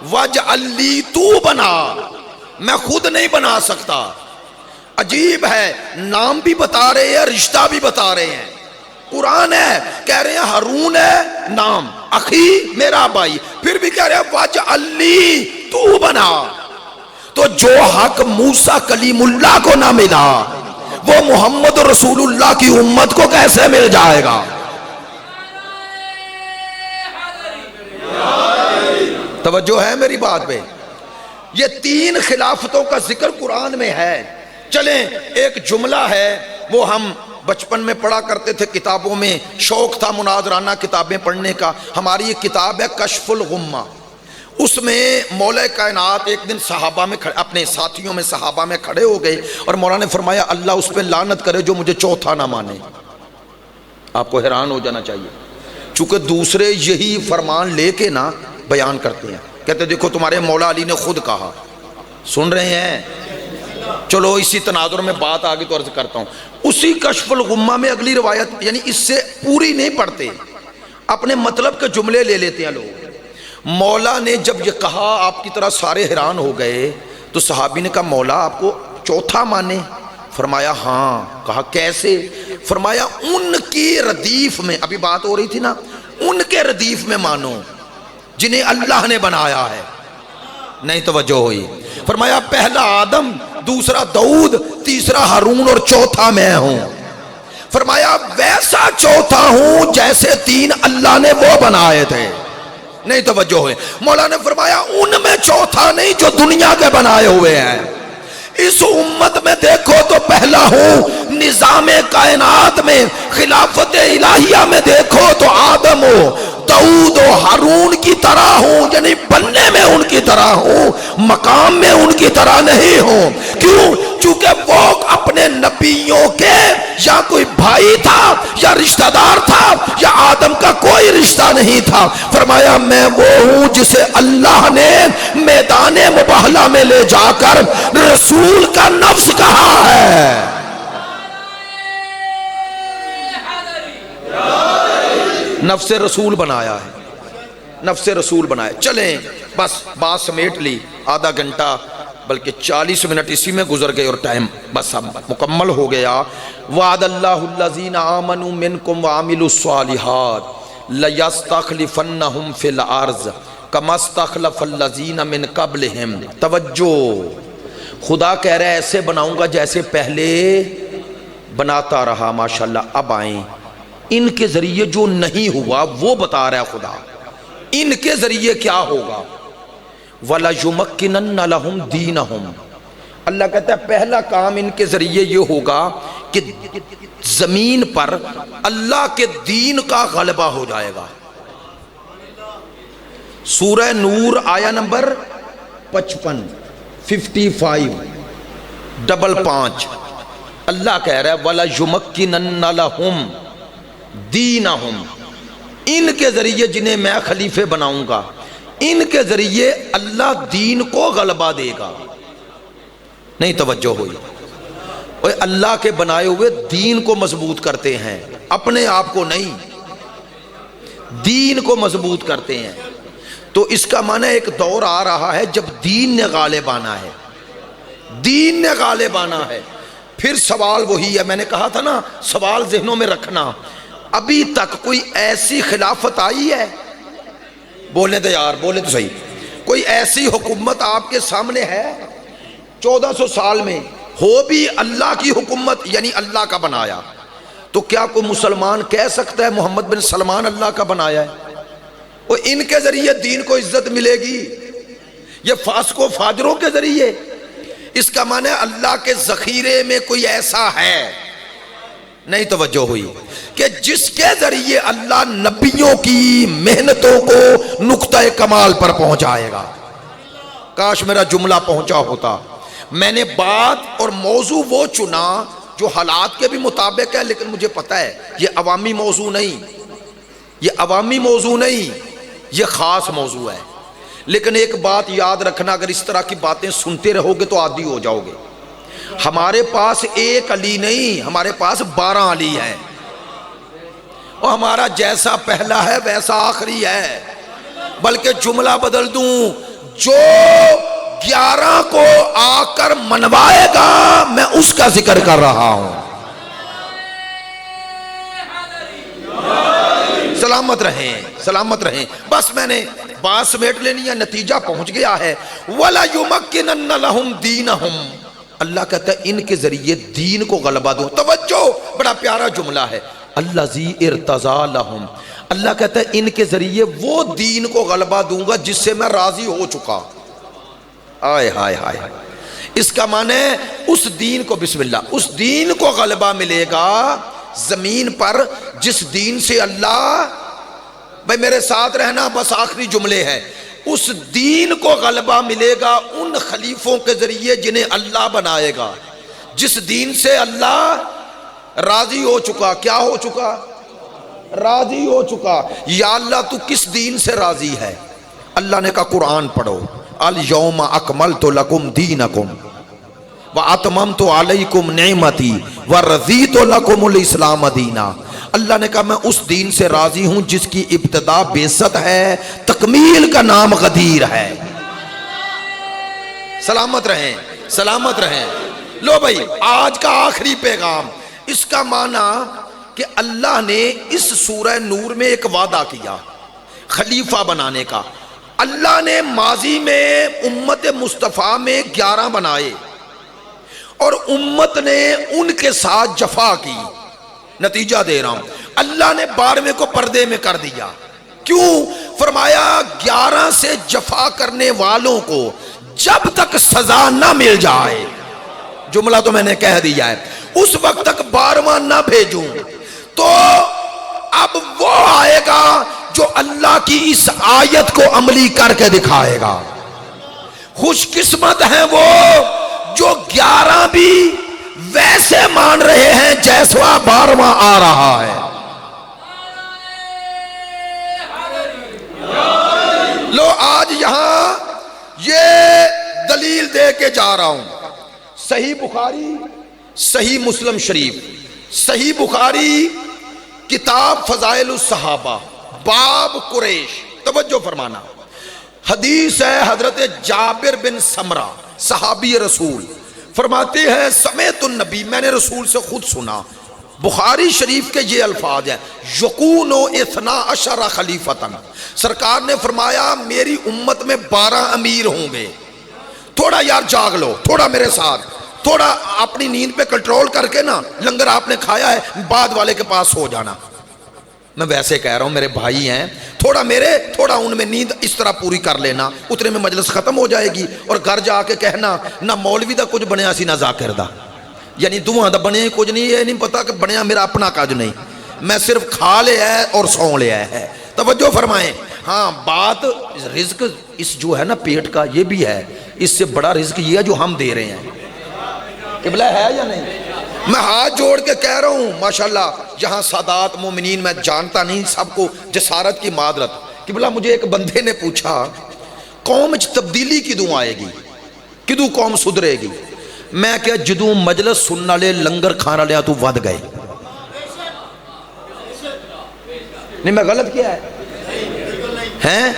وَاجْعَلْ لِي، تو بنا، میں خود نہیں بنا سکتا۔ عجیب ہے، نام بھی بتا رہے ہیں، رشتہ بھی بتا رہے ہیں، قرآن ہے، کہہ رہے ہیں ہارون ہے نام، اخی میرا بھائی، پھر بھی کہہ رہے ہیں وَاجْعَلْ لِي، تو بنا۔ تو جو حق موسیٰ کلیم اللہ کو نہ ملا وہ محمد رسول اللہ کی امت کو کیسے مل جائے گا؟ توجہ ہے میری بات پہ؟ یہ 3 خلافتوں کا ذکر قرآن میں ہے۔ چلیں ایک جملہ ہے، وہ ہم بچپن میں پڑھا کرتے تھے کتابوں میں، شوق تھا مناظرانہ کتابیں پڑھنے کا۔ ہماری یہ کتاب ہے کشف الغمہ، اس میں مولا کائنات ایک دن صحابہ میں اپنے ساتھیوں میں صحابہ میں کھڑے ہو گئے اور مولا نے فرمایا اللہ اس پہ لعنت کرے جو مجھے چوتھا نہ مانے۔ آپ کو حیران ہو جانا چاہیے، چونکہ دوسرے یہی فرمان لے کے نا بیان کرتے ہیں، کہتے دیکھو تمہارے مولا علی نے خود کہا، سن رہے ہیں؟ چلو اسی تناظر میں بات آگے تو عرض کرتا ہوں۔ اسی کشف الغمہ میں اگلی روایت، یعنی اس سے پوری نہیں پڑھتے، اپنے مطلب کے جملے لے لیتے ہیں لوگ۔ مولا نے جب یہ کہا آپ کی طرح سارے حیران ہو گئے، تو صحابی نے کہا مولا آپ کو چوتھا مانے؟ فرمایا ہاں۔ کہا کیسے؟ فرمایا ان کی ردیف میں، ابھی بات ہو رہی تھی نا، ان کے ردیف میں مانو جنہیں اللہ نے بنایا ہے۔ نہیں توجہ ہوئی؟ فرمایا پہلا آدم، دوسرا داؤد، تیسرا ہارون اور چوتھا میں ہوں۔ فرمایا ویسا چوتھا ہوں جیسے 3 اللہ نے وہ بنائے تھے۔ نہیں توجہ ہوئے؟ مولا نے فرمایا ان میں چوتھا نہیں جو دنیا کے بنائے ہوئے ہیں۔ اس امت میں دیکھو تو پہلا ہوں، نظام کائنات میں خلافت الہیہ میں دیکھو تو آدم ہو، داؤد و ہارون کی طرح ہوں، یعنی بننے میں ان کی طرح ہوں، مقام میں ان کی طرح نہیں ہوں۔ کیوں؟ چونکہ وہ اپنے نبیوں کے یا کوئی بھائی تھا یا رشتہ دار تھا، یا آدم کا کوئی رشتہ نہیں تھا۔ فرمایا میں وہ ہوں جسے اللہ نے میدان مباہلہ میں لے جا کر رسول کا نفس کہا ہے۔ نفس رسول بنایا ہے، نفس رسول بنایا۔ چلیں بس بات سمیٹ لی، آدھا گھنٹہ بلکہ 40 منٹ اسی میں گزر گئے اور ٹائم بس اب مکمل ہو گیا۔ وعد اللہ الذین آمنوا منکم وعملوا الصالحات لیستخلفنہم فی الارض کما استخلف الذین من قبلہم۔ توجہ، خدا کہہ رہا ہے ایسے بناؤں گا جیسے پہلے بناتا رہا۔ ماشاءاللہ اب آئیں، ان کے ذریعے جو نہیں ہوا وہ بتا رہا ہے خدا، ان کے ذریعے کیا ہوگا۔ وَلَيُمَكِّنَنَّ لَهُمْ دِينَهُمْ، اللہ کہتا ہے پہلا کام ان کے ذریعے یہ ہوگا کہ زمین پر اللہ کے دین کا غلبہ ہو جائے گا۔ سورہ نور آیا نمبر 55 55 اللہ کہہ رہا ہے وَلَيُمَكِّنَنَّ لَهُمْ دِينَهُمْ، ان کے ذریعے جنہیں میں خلیفے بناؤں گا، ان کے ذریعے اللہ دین کو غلبہ دے گا۔ نہیں توجہ ہوئی؟ وہ اللہ کے بنائے ہوئے دین کو مضبوط کرتے ہیں، اپنے آپ کو نہیں، دین کو مضبوط کرتے ہیں۔ تو اس کا معنی ایک دور آ رہا ہے جب دین نے غالب آنا ہے، دین نے غالب آنا ہے۔ پھر سوال وہی ہے، میں نے کہا تھا نا سوال ذہنوں میں رکھنا، ابھی تک کوئی ایسی خلافت آئی ہے؟ بولیں تو یار، بولیں تو صحیح، کوئی ایسی حکومت آپ کے سامنے ہے 1400 سال میں؟ ہو بھی اللہ کی حکومت، یعنی اللہ کا بنایا، تو کیا کوئی مسلمان کہہ سکتا ہے محمد بن سلمان اللہ کا بنایا ہے؟ وہ ان کے ذریعے دین کو عزت ملے گی، یہ فاسق و فاجروں کے ذریعے؟ اس کا معنی اللہ کے ذخیرے میں کوئی ایسا ہے، نہیں توجہ ہوئی، کہ جس کے ذریعے اللہ نبیوں کی محنتوں کو نقطہ کمال پر پہنچائے گا۔ کاش میرا جملہ پہنچا ہوتا۔ میں نے بات اور موضوع وہ چنا جو حالات کے بھی مطابق ہے، لیکن مجھے پتہ ہے یہ عوامی موضوع نہیں، یہ عوامی موضوع نہیں، یہ خاص موضوع ہے۔ لیکن ایک بات یاد رکھنا، اگر اس طرح کی باتیں سنتے رہو گے تو عادی ہو جاؤ گے۔ ہمارے پاس ایک علی نہیں، ہمارے پاس 12 علی ہیں، اور ہمارا جیسا پہلا ہے ویسا آخری ہے۔ بلکہ جملہ بدل دوں، جو 11 کو آ کر منوائے گا میں اس کا ذکر کر رہا ہوں۔ سلامت رہیں، سلامت رہیں۔ بس میں نے بات سمیٹ لینی ہے، نتیجہ پہنچ گیا ہے۔ وَلَا يُمَكِّنَنَّ لَهُمْ دِينَهُمْ، اللہ کہتا ہے ان کے ذریعے دین کو غلبہ دوں۔ توجہ، بڑا پیارا جملہ ہے، الَّذِي ارْتَضَىٰ لَهُمْ، اللہ کہتا ہے ان کے ذریعے وہ دین کو غلبہ دوں گا جس سے میں راضی ہو چکا۔ آئے ہائے ہائے، اس کا معنی اس دین کو، بسم اللہ، اس دین کو غلبہ ملے گا زمین پر جس دین سے اللہ، بھائی میرے ساتھ رہنا، بس آخری جملے ہیں، اس دین کو غلبہ ملے گا ان خلیفوں کے ذریعے جنہیں اللہ بنائے گا، جس دین سے اللہ راضی ہو چکا۔ کیا ہو چکا؟ راضی ہو چکا۔ یا اللہ تو کس دین سے راضی ہے؟ اللہ نے کہا قرآن پڑھو، الَّیَوْمَ أَکْمَلْتُ لَکُمْ دِینَکُمْ وَأَتْمَمْتُ عَلَیْکُمْ نِعْمَتِی وَرَضِیتُ لَکُمُ الْإِسْلَامَ دِینًا۔ اللہ نے کہا میں اس دین سے راضی ہوں جس کی ابتدا بعزت ہے، تکمیل کا نام غدیر ہے۔ سلامت رہیں، سلامت رہیں۔ لو بھائی، آج کا آخری پیغام، اس کا معنی کہ اللہ نے اس سورہ نور میں ایک وعدہ کیا خلیفہ بنانے کا۔ اللہ نے ماضی میں امت مصطفیٰ میں 11 بنائے اور امت نے ان کے ساتھ جفا کی۔ نتیجہ دے رہا ہوں، اللہ نے 12ویں کو پردے میں کر دیا۔ کیوں؟ فرمایا 11 سے جفا کرنے والوں کو جب تک سزا نہ مل جائے، جملہ تو میں نے کہہ دیا ہے، اس وقت تک 12واں نہ بھیجوں، تو اب وہ آئے گا جو اللہ کی اس آیت کو عملی کر کے دکھائے گا۔ خوش قسمت ہیں وہ جو 11 بھی ویسے مان رہے ہیں جیسا 12واں آ رہا ہے۔ لو آج یہاں یہ دلیل دے کے جا رہا ہوں، صحیح بخاری، صحیح مسلم شریف، صحیح بخاری کتاب فضائل الصحابہ باب قریش، توجہ فرمانا، حدیث ہے حضرت جابر بن سمرہ صحابی رسول فرماتے ہیں سمعت النبی، میں نے رسول سے خود سنا، بخاری شریف کے یہ الفاظ ہیں، یکون 12 خلیفتاً، سرکار نے فرمایا میری امت میں 12 امیر ہوں گے۔ تھوڑا یار جاگ لو، تھوڑا میرے ساتھ، تھوڑا اپنی نیند پہ کنٹرول کر کے نا، لنگر آپ نے کھایا ہے، بعد والے کے پاس سو جانا۔ میں ویسے کہہ رہا ہوں، میرے بھائی ہیں، تھوڑا میرے تھوڑا ان میں نیند اس طرح پوری کر لینا، اتنے میں مجلس ختم ہو جائے گی، اور گھر جا کے کہنا نہ مولوی دا کچھ بنیا سی نہ ذاکر دا، یعنی دعا دا بنیا ہی کچھ نہیں، یہ نہیں پتا کہ بنیا میرا اپنا کاج نہیں، میں صرف کھا لیا ہے اور سو لیا ہے۔ توجہ فرمائیں، ہاں بات رزق اس جو ہے نا پیٹ کا، یہ بھی ہے، اس سے بڑا رزق یہ ہے جو ہم دے رہے ہیں۔ قبلہ ہے یا نہیں؟ میں ہاتھ جوڑ کے کہہ رہا ہوں، ماشاءاللہ یہاں سادات مومنین، میں جانتا نہیں سب کو جسارت کی معذرت، قبلہ مجھے ایک بندے نے پوچھا قوم تبدیلی کدوں آئے گی، کدوں قوم سدھرے گی؟ میں کہ جدوں مجلس سننا لے لنگر کھانا لیا تو ود گئے۔ نہیں میں غلط کیا ہے؟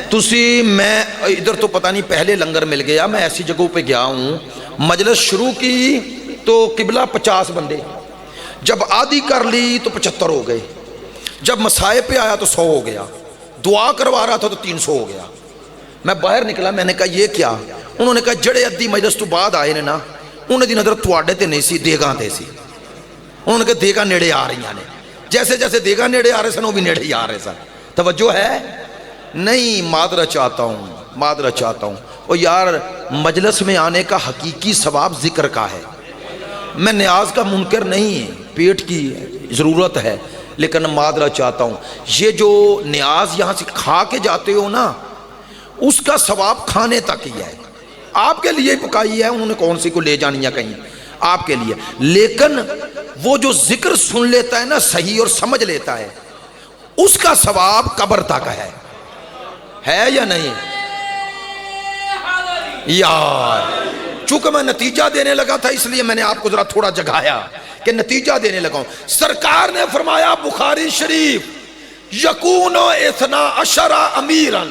تسی میں ادھر تو پتہ نہیں پہلے لنگر مل گیا، میں ایسی جگہوں پہ گیا ہوں، مجلس شروع کی تو قبلہ 50 بندے، جب آدھی کر لی تو 75 ہو گئے، جب مسائے پہ آیا تو 100 ہو گیا، دعا کروا رہا تھا تو 300 ہو گیا۔ میں باہر نکلا، میں نے کہا یہ کیا؟ انہوں نے کہا جڑے ادھی مجلس تو بعد آئے نے نا، انہیں دی نظر تواڈے تے نہیں سی، دیگاں تے سی۔ انہوں نے کہا دیگاں نیڑے آ رہی ہیں، جیسے جیسے دیگاں نیڑے آ رہے سن وہ بھی نیڑے ہی آ رہے سن۔ توجہ ہے؟ نہیں، معذرت چاہتا ہوں، معذرت چاہتا ہوں، اور یار مجلس میں آنے کا حقیقی ثواب ذکر کا ہے، میں نیاز کا منکر نہیں ہے، پیٹ کی ضرورت ہے، لیکن معذرت چاہتا ہوں، یہ جو نیاز یہاں سے کھا کے جاتے ہو نا، اس کا ثواب کھانے تک ہی ہے، آپ کے لیے پکائی ہے، انہوں نے کون سی کو لے جانی ہے کہیں آپ کے لیے، لیکن وہ جو ذکر سن لیتا ہے نا صحیح اور سمجھ لیتا ہے، اس کا ثواب قبر تک ہے یا نہیں؟ یار چونکہ میں نتیجہ دینے لگا تھا اس لیے میں نے آپ کو ذرا تھوڑا جگایا کہ نتیجہ دینے لگا ہوں۔ سرکار نے فرمایا بخاری شریف یکون اثنا عشر امیرا،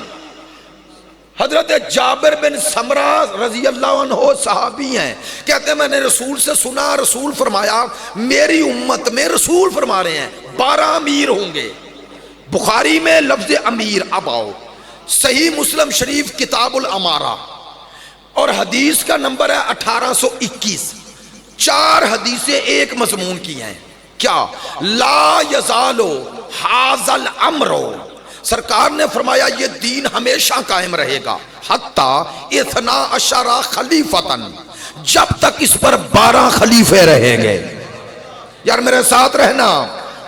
حضرت جابر بن سمرہ رضی اللہ عنہ صحابی ہیں، کہتے ہیں میں نے رسول سے سنا، رسول فرمایا میری امت میں، رسول فرما رہے ہیں 12 امیر ہوں گے۔ بخاری میں لفظ امیر، اب آؤ صحیح مسلم شریف کتاب الامارہ اور حدیث کا نمبر ہے 1821، 4 حدیثیں ایک مضمون کی ہیں، کیا؟ لا یزالو حاذا الامر، سرکار نے فرمایا یہ دین ہمیشہ قائم رہے گا، حتی 12 خلیفتاً، جب تک اس پر 12 خلیفے رہیں گے۔ یار میرے ساتھ رہنا،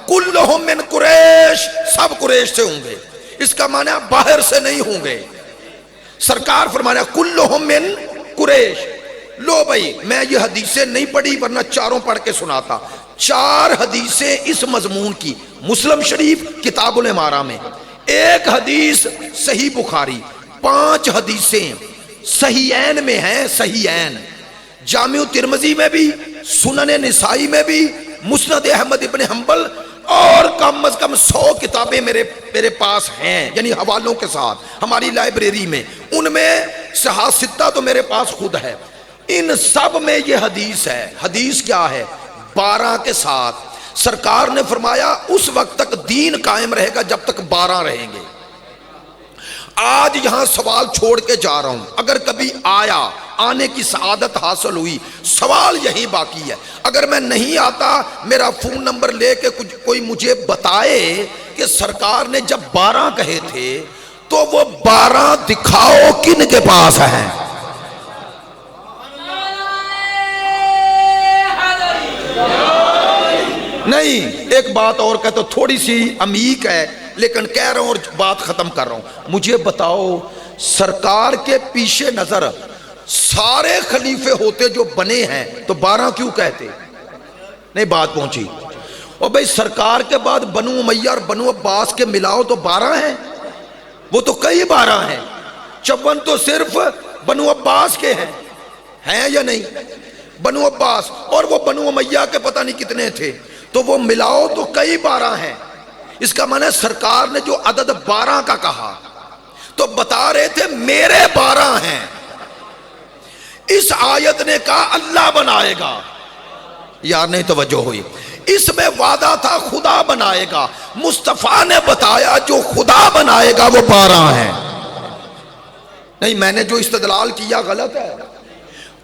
کلہم من قریش، سب قریش سے ہوں گے، اس کا معنی باہر سے نہیں ہوں گے۔ سرکار فرمایا کلہم من قریش۔ لو بھائی میں یہ حدیثیں نہیں پڑھی ورنہ چاروں پڑھ کے سناتا، 4 حدیثیں اس مضمون کی مسلم شریف کتاب الامارہ میں، 1 حدیث صحیح بخاری، 5 حدیثیں صحیحین میں ہیں، صحیحین جامع ترمذی میں بھی، سنن نسائی میں بھی، مسند احمد ابن حنبل، اور کم از کم 100 کتابیں میرے پاس ہیں، یعنی حوالوں کے ساتھ ہماری لائبریری میں، ان میں صحاح ستہ تو میرے پاس خود ہے، ان سب میں یہ حدیث ہے۔ حدیث کیا ہے؟ 12 کے ساتھ سرکار نے فرمایا اس وقت تک دین قائم رہے گا جب تک 12 رہیں گے۔ آج یہاں سوال چھوڑ کے جا رہا ہوں، اگر کبھی آنے کی سعادت حاصل ہوئی، سوال یہی باقی ہے، اگر میں نہیں آتا میرا فون نمبر لے کے کوئی مجھے بتائے کہ سرکار نے جب 12 کہے تھے تو وہ 12 دکھاؤ کن کے پاس ہیں۔ نہیں ایک بات اور کہتا ہوں، تھوڑی سی عمیق ہے لیکن کہہ رہا ہوں اور بات ختم کر رہا ہوں، مجھے بتاؤ سرکار کے پیش نظر سارے خلیفے ہوتے جو بنے ہیں تو 12 کیوں کہتے؟ نہیں بات پہنچی۔ اور بھئی سرکار کے بعد بنو امیہ اور بنو عباس کے ملاؤ تو 12 ہیں، وہ تو کئی 12 ہیں، 54 تو صرف بنو عباس کے ہیں یا نہیں؟ بنو عباس اور وہ بنو امیہ کے پتہ نہیں کتنے تھے، تو وہ ملاؤ تو کئی 12 ہیں۔ اس کا معنی سرکار نے جو عدد 12 کا کہا تو بتا رہے تھے میرے 12 ہیں۔ اس آیت نے کہا اللہ بنائے گا، یار نہیں توجہ ہوئی، اس میں وعدہ تھا خدا بنائے گا، مصطفیٰ نے بتایا جو خدا بنائے گا وہ 12 ہیں۔ نہیں میں نے جو استدلال کیا غلط ہے۔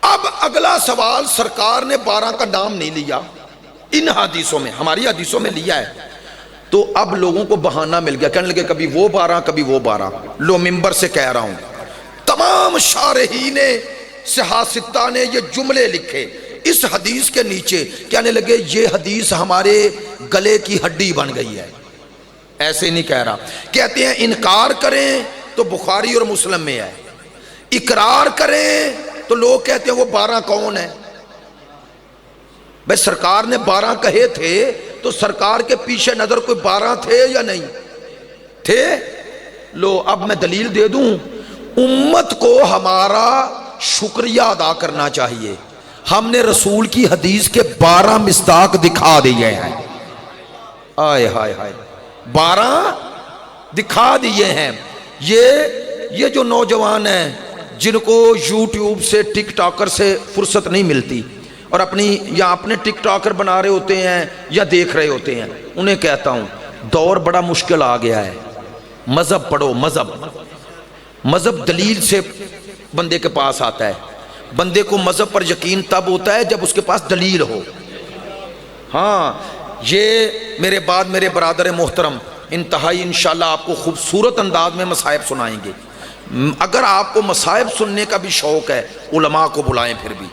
اب اگلا سوال، سرکار نے 12 کا نام نہیں لیا ان حدیثوں میں، ہماری حدیثوں میں لیا ہے، تو اب لوگوں کو بہانہ مل گیا، کہنے لگے کبھی وہ 12 کبھی وہ 12۔ لو ممبر سے کہہ رہا ہوں، تمام شارحین صحاح ستہ نے یہ جملے لکھے اس حدیث کے نیچے، کہنے لگے یہ حدیث ہمارے گلے کی ہڈی بن گئی ہے۔ ایسے نہیں کہہ رہا، کہتے ہیں انکار کریں تو بخاری اور مسلم میں ہے، اقرار کریں تو لوگ کہتے ہیں وہ 12 کون ہے؟ بھئی سرکار نے 12 کہے تھے تو سرکار کے پیش نظر کوئی 12 تھے یا نہیں تھے؟ لو اب میں دلیل دے دوں، امت کو ہمارا شکریہ ادا کرنا چاہیے، ہم نے رسول کی حدیث کے 12 مصداق دکھا دیے ہیں، آئے ہائے ہائے 12 دکھا دیے ہیں۔ یہ جو نوجوان ہیں جن کو یوٹیوب سے ٹک ٹاکر سے فرصت نہیں ملتی اور اپنے ٹک ٹاکر بنا رہے ہوتے ہیں یا دیکھ رہے ہوتے ہیں، انہیں کہتا ہوں دور بڑا مشکل آ گیا ہے، مذہب پڑھو، مذہب دلیل سے بندے کے پاس آتا ہے، بندے کو مذہب پر یقین تب ہوتا ہے جب اس کے پاس دلیل ہو۔ ہاں یہ میرے بعد میرے برادر محترم انتہائی انشاءاللہ آپ کو خوبصورت انداز میں مصائب سنائیں گے، اگر آپ کو مصائب سننے کا بھی شوق ہے، علماء کو بلائیں، پھر بھی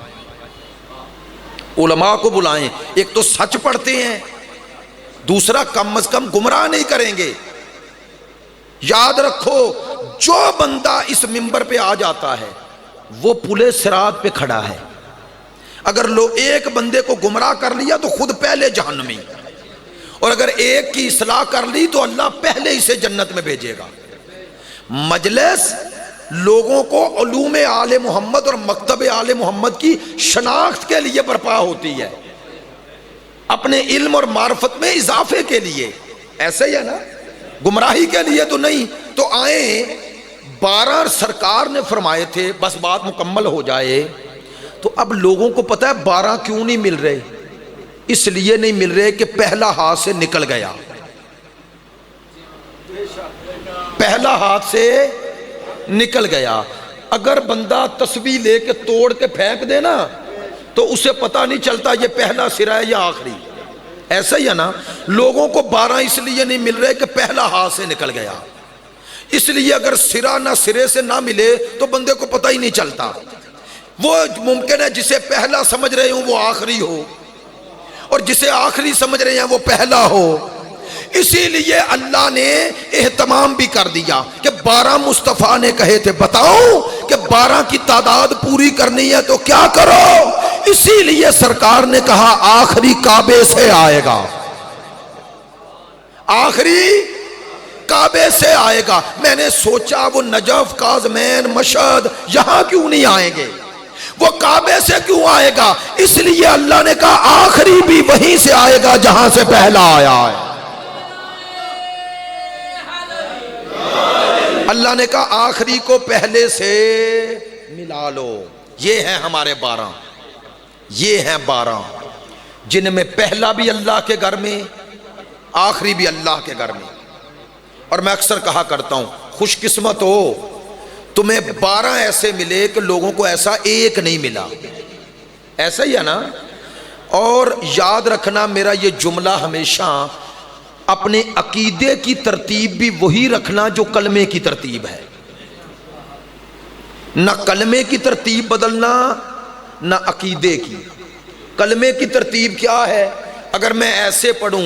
علماء کو بلائیں۔ ایک تو سچ پڑھتے ہیں، دوسرا کم از کم گمراہ نہیں کریں گے۔ یاد رکھو، جو بندہ اس منبر پہ آ جاتا ہے وہ پلے صراط پہ کھڑا ہے۔ اگر ایک بندے کو گمراہ کر لیا تو خود پہلے جہنمی، اور اگر ایک کی اصلاح کر لی تو اللہ پہلے اسے جنت میں بھیجے گا۔ مجلس لوگوں کو علوم آل محمد اور مکتب آل محمد کی شناخت کے لیے برپا ہوتی ہے، اپنے علم اور معرفت میں اضافے کے لیے، ایسے ہی ہے نا، گمراہی کے لیے تو نہیں۔ تو آئیں، 12 سرکار نے فرمائے تھے، بس بات مکمل ہو جائے۔ تو اب لوگوں کو پتہ ہے 12 کیوں نہیں مل رہے؟ اس لیے نہیں مل رہے کہ پہلا ہاتھ سے نکل گیا، پہلا ہاتھ سے نکل گیا۔ اگر بندہ تسبیح لے کے توڑ کے پھینک دے نا تو اسے پتہ نہیں چلتا یہ پہلا سرا ہے یا آخری، ایسا ہی ہے نا۔ لوگوں کو 12 اس لیے نہیں مل رہے کہ پہلا ہاتھ سے نکل گیا، اس لیے اگر سرا نہ سرے سے نہ ملے تو بندے کو پتہ ہی نہیں چلتا۔ وہ ممکن ہے جسے پہلا سمجھ رہے ہوں وہ آخری ہو، اور جسے آخری سمجھ رہے ہیں وہ پہلا ہو۔ اسی لیے اللہ نے اہتمام بھی کر دیا کہ 12 مصطفیٰ نے کہے تھے بتاؤ کہ 12 کی تعداد پوری کرنی ہے تو کیا کرو؟ اسی لیے سرکار نے کہا آخری کعبے سے آئے گا، آخری کعبے سے آئے گا۔ میں نے سوچا وہ نجف، کاظمین، مشہد یہاں کیوں نہیں آئیں گے، وہ کعبے سے کیوں آئے گا؟ اس لیے اللہ نے کہا آخری بھی وہیں سے آئے گا جہاں سے پہلا آیا ہے۔ اللہ نے کہا آخری کو پہلے سے ملا لو۔ یہ ہیں ہمارے 12، یہ ہیں 12 جن میں پہلا بھی اللہ کے گھر میں، آخری بھی اللہ کے گھر میں۔ اور میں اکثر کہا کرتا ہوں خوش قسمت ہو تمہیں 12 ایسے ملے کہ لوگوں کو ایسا ایک نہیں ملا، ایسا ہی ہے نا۔ اور یاد رکھنا میرا یہ جملہ ہمیشہ، اپنے عقیدے کی ترتیب بھی وہی رکھنا جو کلمے کی ترتیب ہے، نہ کلمے کی ترتیب بدلنا نہ عقیدے کی۔ کلمے کی ترتیب کیا ہے؟ اگر میں ایسے پڑھوں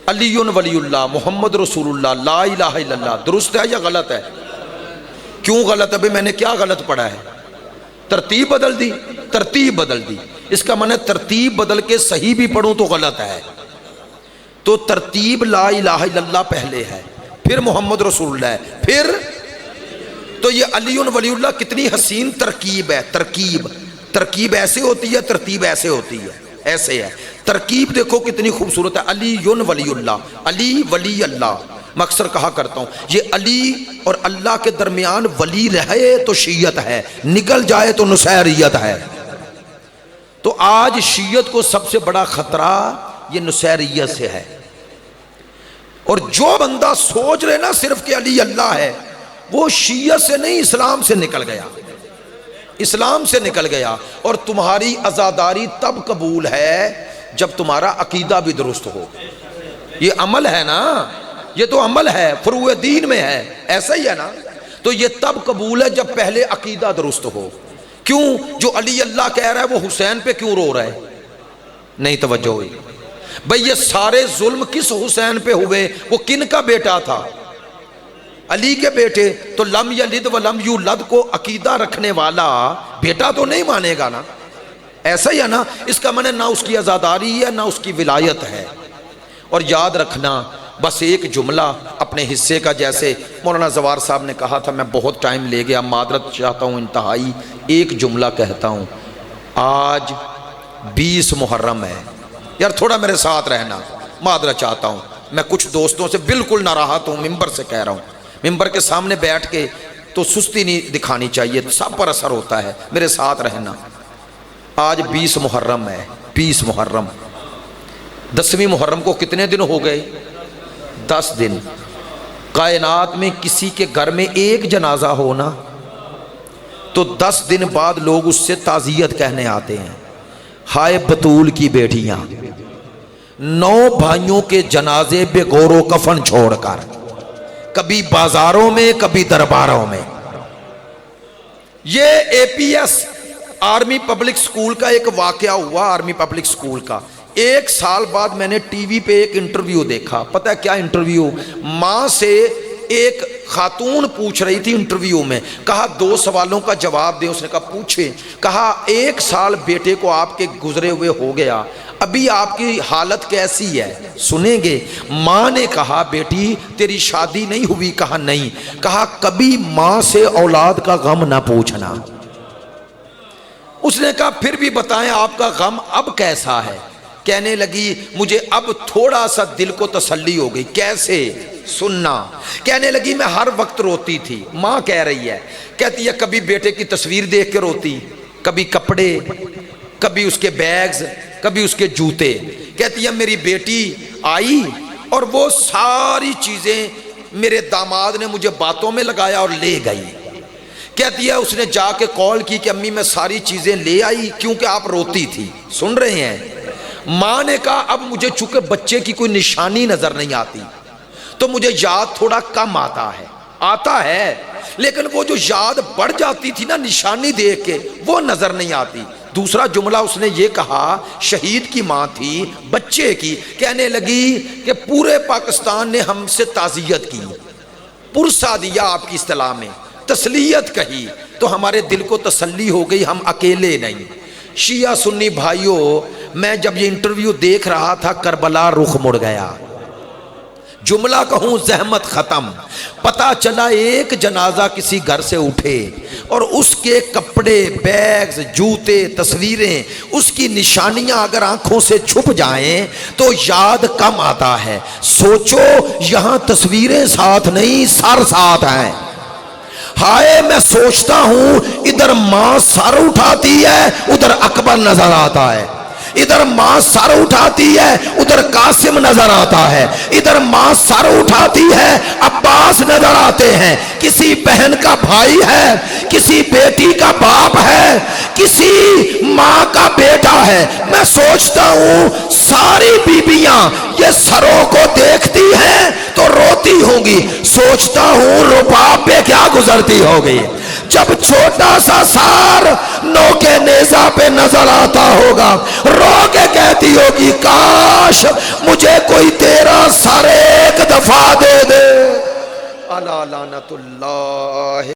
علی ولی اللہ، محمد رسول اللہ، لا الہ الا اللہ، درست ہے یا غلط ہے؟ کیوں غلط ہے؟ بھئی میں نے کیا غلط پڑھا ہے؟ ترتیب بدل دی، ترتیب بدل دی۔ اس کا معنی ترتیب بدل کے صحیح بھی پڑھوں تو غلط ہے۔ تو ترتیب لا الہ الا اللہ پہلے ہے، پھر محمد رسول اللہ ہے، پھر تو یہ علی ولی اللہ کتنی حسین ترکیب ہے۔ ترکیب ایسے ہوتی ہے، ترتیب ایسے ہوتی ہے، ایسے ہے۔ ترکیب دیکھو کتنی خوبصورت ہے، علی ولی اللہ، علی ولی اللہ۔ میں اکثر کہا کرتا ہوں یہ علی اور اللہ کے درمیان ولی رہے تو شیعت ہے، نکل جائے تو نصیریت ہے۔ تو آج شیعت کو سب سے بڑا خطرہ یہ نصیریت سے ہے۔ اور جو بندہ سوچ رہے نا صرف کہ علی اللہ ہے، وہ شیعت سے نہیں اسلام سے نکل گیا، اسلام سے نکل گیا۔ اور تمہاری عزاداری تب قبول ہے جب تمہارا عقیدہ بھی درست ہو۔ یہ عمل ہے نا، یہ تو عمل ہے، فروع دین میں ہے، ایسا ہی ہے نا۔ تو یہ تب قبول ہے جب پہلے عقیدہ درست ہو۔ کیوں؟ جو علی اللہ کہہ رہا ہے وہ حسین پہ کیوں رو رہا ہے؟ نہیں توجہ ہوئی؟ بھئی یہ سارے ظلم کس حسین پہ ہوئے؟ وہ کن کا بیٹا تھا؟ علی کے بیٹے۔ تو لم یلد ولم یولد کو عقیدہ رکھنے والا بیٹا تو نہیں مانے گا نا، ایسا ہی ہے نا۔ اس کا معنی نہ اس کی عزاداری ہے نہ اس کی ولایت ہے۔ اور یاد رکھنا بس ایک جملہ اپنے حصے کا، جیسے مولانا زوار صاحب نے کہا تھا، میں بہت ٹائم لے گیا، معذرت چاہتا ہوں انتہائی، ایک جملہ کہتا ہوں۔ آج 20 محرم ہے، یار تھوڑا میرے ساتھ رہنا، معذرت چاہتا ہوں، میں کچھ دوستوں سے بالکل ناراحت ہوں، ممبر سے کہہ رہا ہوں، ممبر کے سامنے بیٹھ کے تو سستی نہیں دکھانی چاہیے، سب پر اثر ہوتا ہے، میرے ساتھ رہنا۔ آج 20 محرم ہے، 20 محرم، 10ویں محرم کو کتنے دن ہو گئے؟ 10 دن۔ کائنات میں کسی کے گھر میں ایک جنازہ ہونا تو 10 دن بعد لوگ اس سے تعزیت کہنے آتے ہیں۔ ہائے بطول کی بیٹیاں، 9 بھائیوں کے جنازے بے غور و کفن چھوڑ کر، کبھی بازاروں میں کبھی درباروں میں، یہ A P S army public school کا ایک واقعہ ہوا، آرمی پبلک سکول کا۔ 1 سال بعد میں نے ٹی وی پہ ایک انٹرویو دیکھا۔ پتہ ہے کیا انٹرویو؟ ماں سے ایک خاتون پوچھ رہی تھی انٹرویو میں، کہا 2 سوالوں کا جواب دیں۔ اس نے کہا پوچھے، کہا 1 سال بیٹے کو آپ کے گزرے ہوئے ہو گیا، ابھی آپ کی حالت کیسی ہے؟ سنیں گے؟ ماں نے کہا بیٹی تیری شادی نہیں ہوئی؟ کہا نہیں۔ کہا کبھی ماں سے اولاد کا غم نہ پوچھنا۔ اس نے کہا پھر بھی بتائیں آپ کا غم اب کیسا ہے؟ کہنے لگی مجھے اب تھوڑا سا دل کو تسلی ہو گئی۔ کیسے؟ سننا۔ کہنے لگی میں ہر وقت روتی تھی۔ ماں کہہ رہی ہے، کہتی ہے کبھی بیٹے کی تصویر دیکھ کے روتی، کبھی کپڑے، کبھی اس کے بیگز، کبھی اس کے جوتے۔ کہتی ہے میری بیٹی آئی اور وہ ساری چیزیں میرے داماد نے مجھے باتوں میں لگایا اور لے گئی۔ کہتی ہے اس نے جا کے کال کی کہ امی میں ساری چیزیں لے آئی کیونکہ آپ روتی تھی۔ سن رہے ہیں؟ ماں نے کہا اب مجھے چونکہ بچے کی کوئی نشانی نظر نہیں آتی تو مجھے یاد تھوڑا کم آتا ہے لیکن وہ جو یاد بڑھ جاتی تھی نا نشانی دیکھ کے، وہ نظر نہیں آتی۔ دوسرا جملہ اس نے یہ کہا، شہید کی ماں تھی بچے کی، کہنے لگی کہ پورے پاکستان نے ہم سے تعزیت کی، پرسہ دیا، آپ کی اصطلاح میں تسلیت کہی، تو ہمارے دل کو تسلی ہو گئی، ہم اکیلے نہیں۔ شیعہ سنی بھائیوں، میں جب یہ انٹرویو دیکھ رہا تھا کربلا رخ مڑ گیا۔ جملہ کہوں زحمت ختم۔ پتہ چلا ایک جنازہ کسی گھر سے اٹھے اور اس کے کپڑے، بیگز، جوتے، تصویریں، اس کی نشانیاں اگر آنکھوں سے چھپ جائیں تو یاد کم آتا ہے۔ سوچو یہاں تصویریں ساتھ نہیں، سر ساتھ ہیں۔ ہائے میں سوچتا ہوں ادھر ماں سر اٹھاتی ہے ادھر اکبر نظر آتا ہے، ادھر ماں سر اٹھاتی ہے ادھر قاسم نظر آتا ہے، ادھر ماں سر اٹھاتی ہے عباس نظر آتے ہیں، کسی بہن کا بھائی ہے، کسی بیٹی کا باپ ہے، کسی ماں کا بیٹا ہے۔ میں سوچتا ہوں ساری بیویاں یہ سروں کو دیکھتی ہیں تو روتی ہوں گی، سوچتا ہوں رباب پہ کیا گزرتی ہوگی جب چھوٹا سا سار نو کے نیزہ پہ نظر آتا ہوگا، رو کے کہتی ہوگی کاش مجھے کوئی تیرا سر ایک دفعہ دے دے۔ الا لعنت اللہ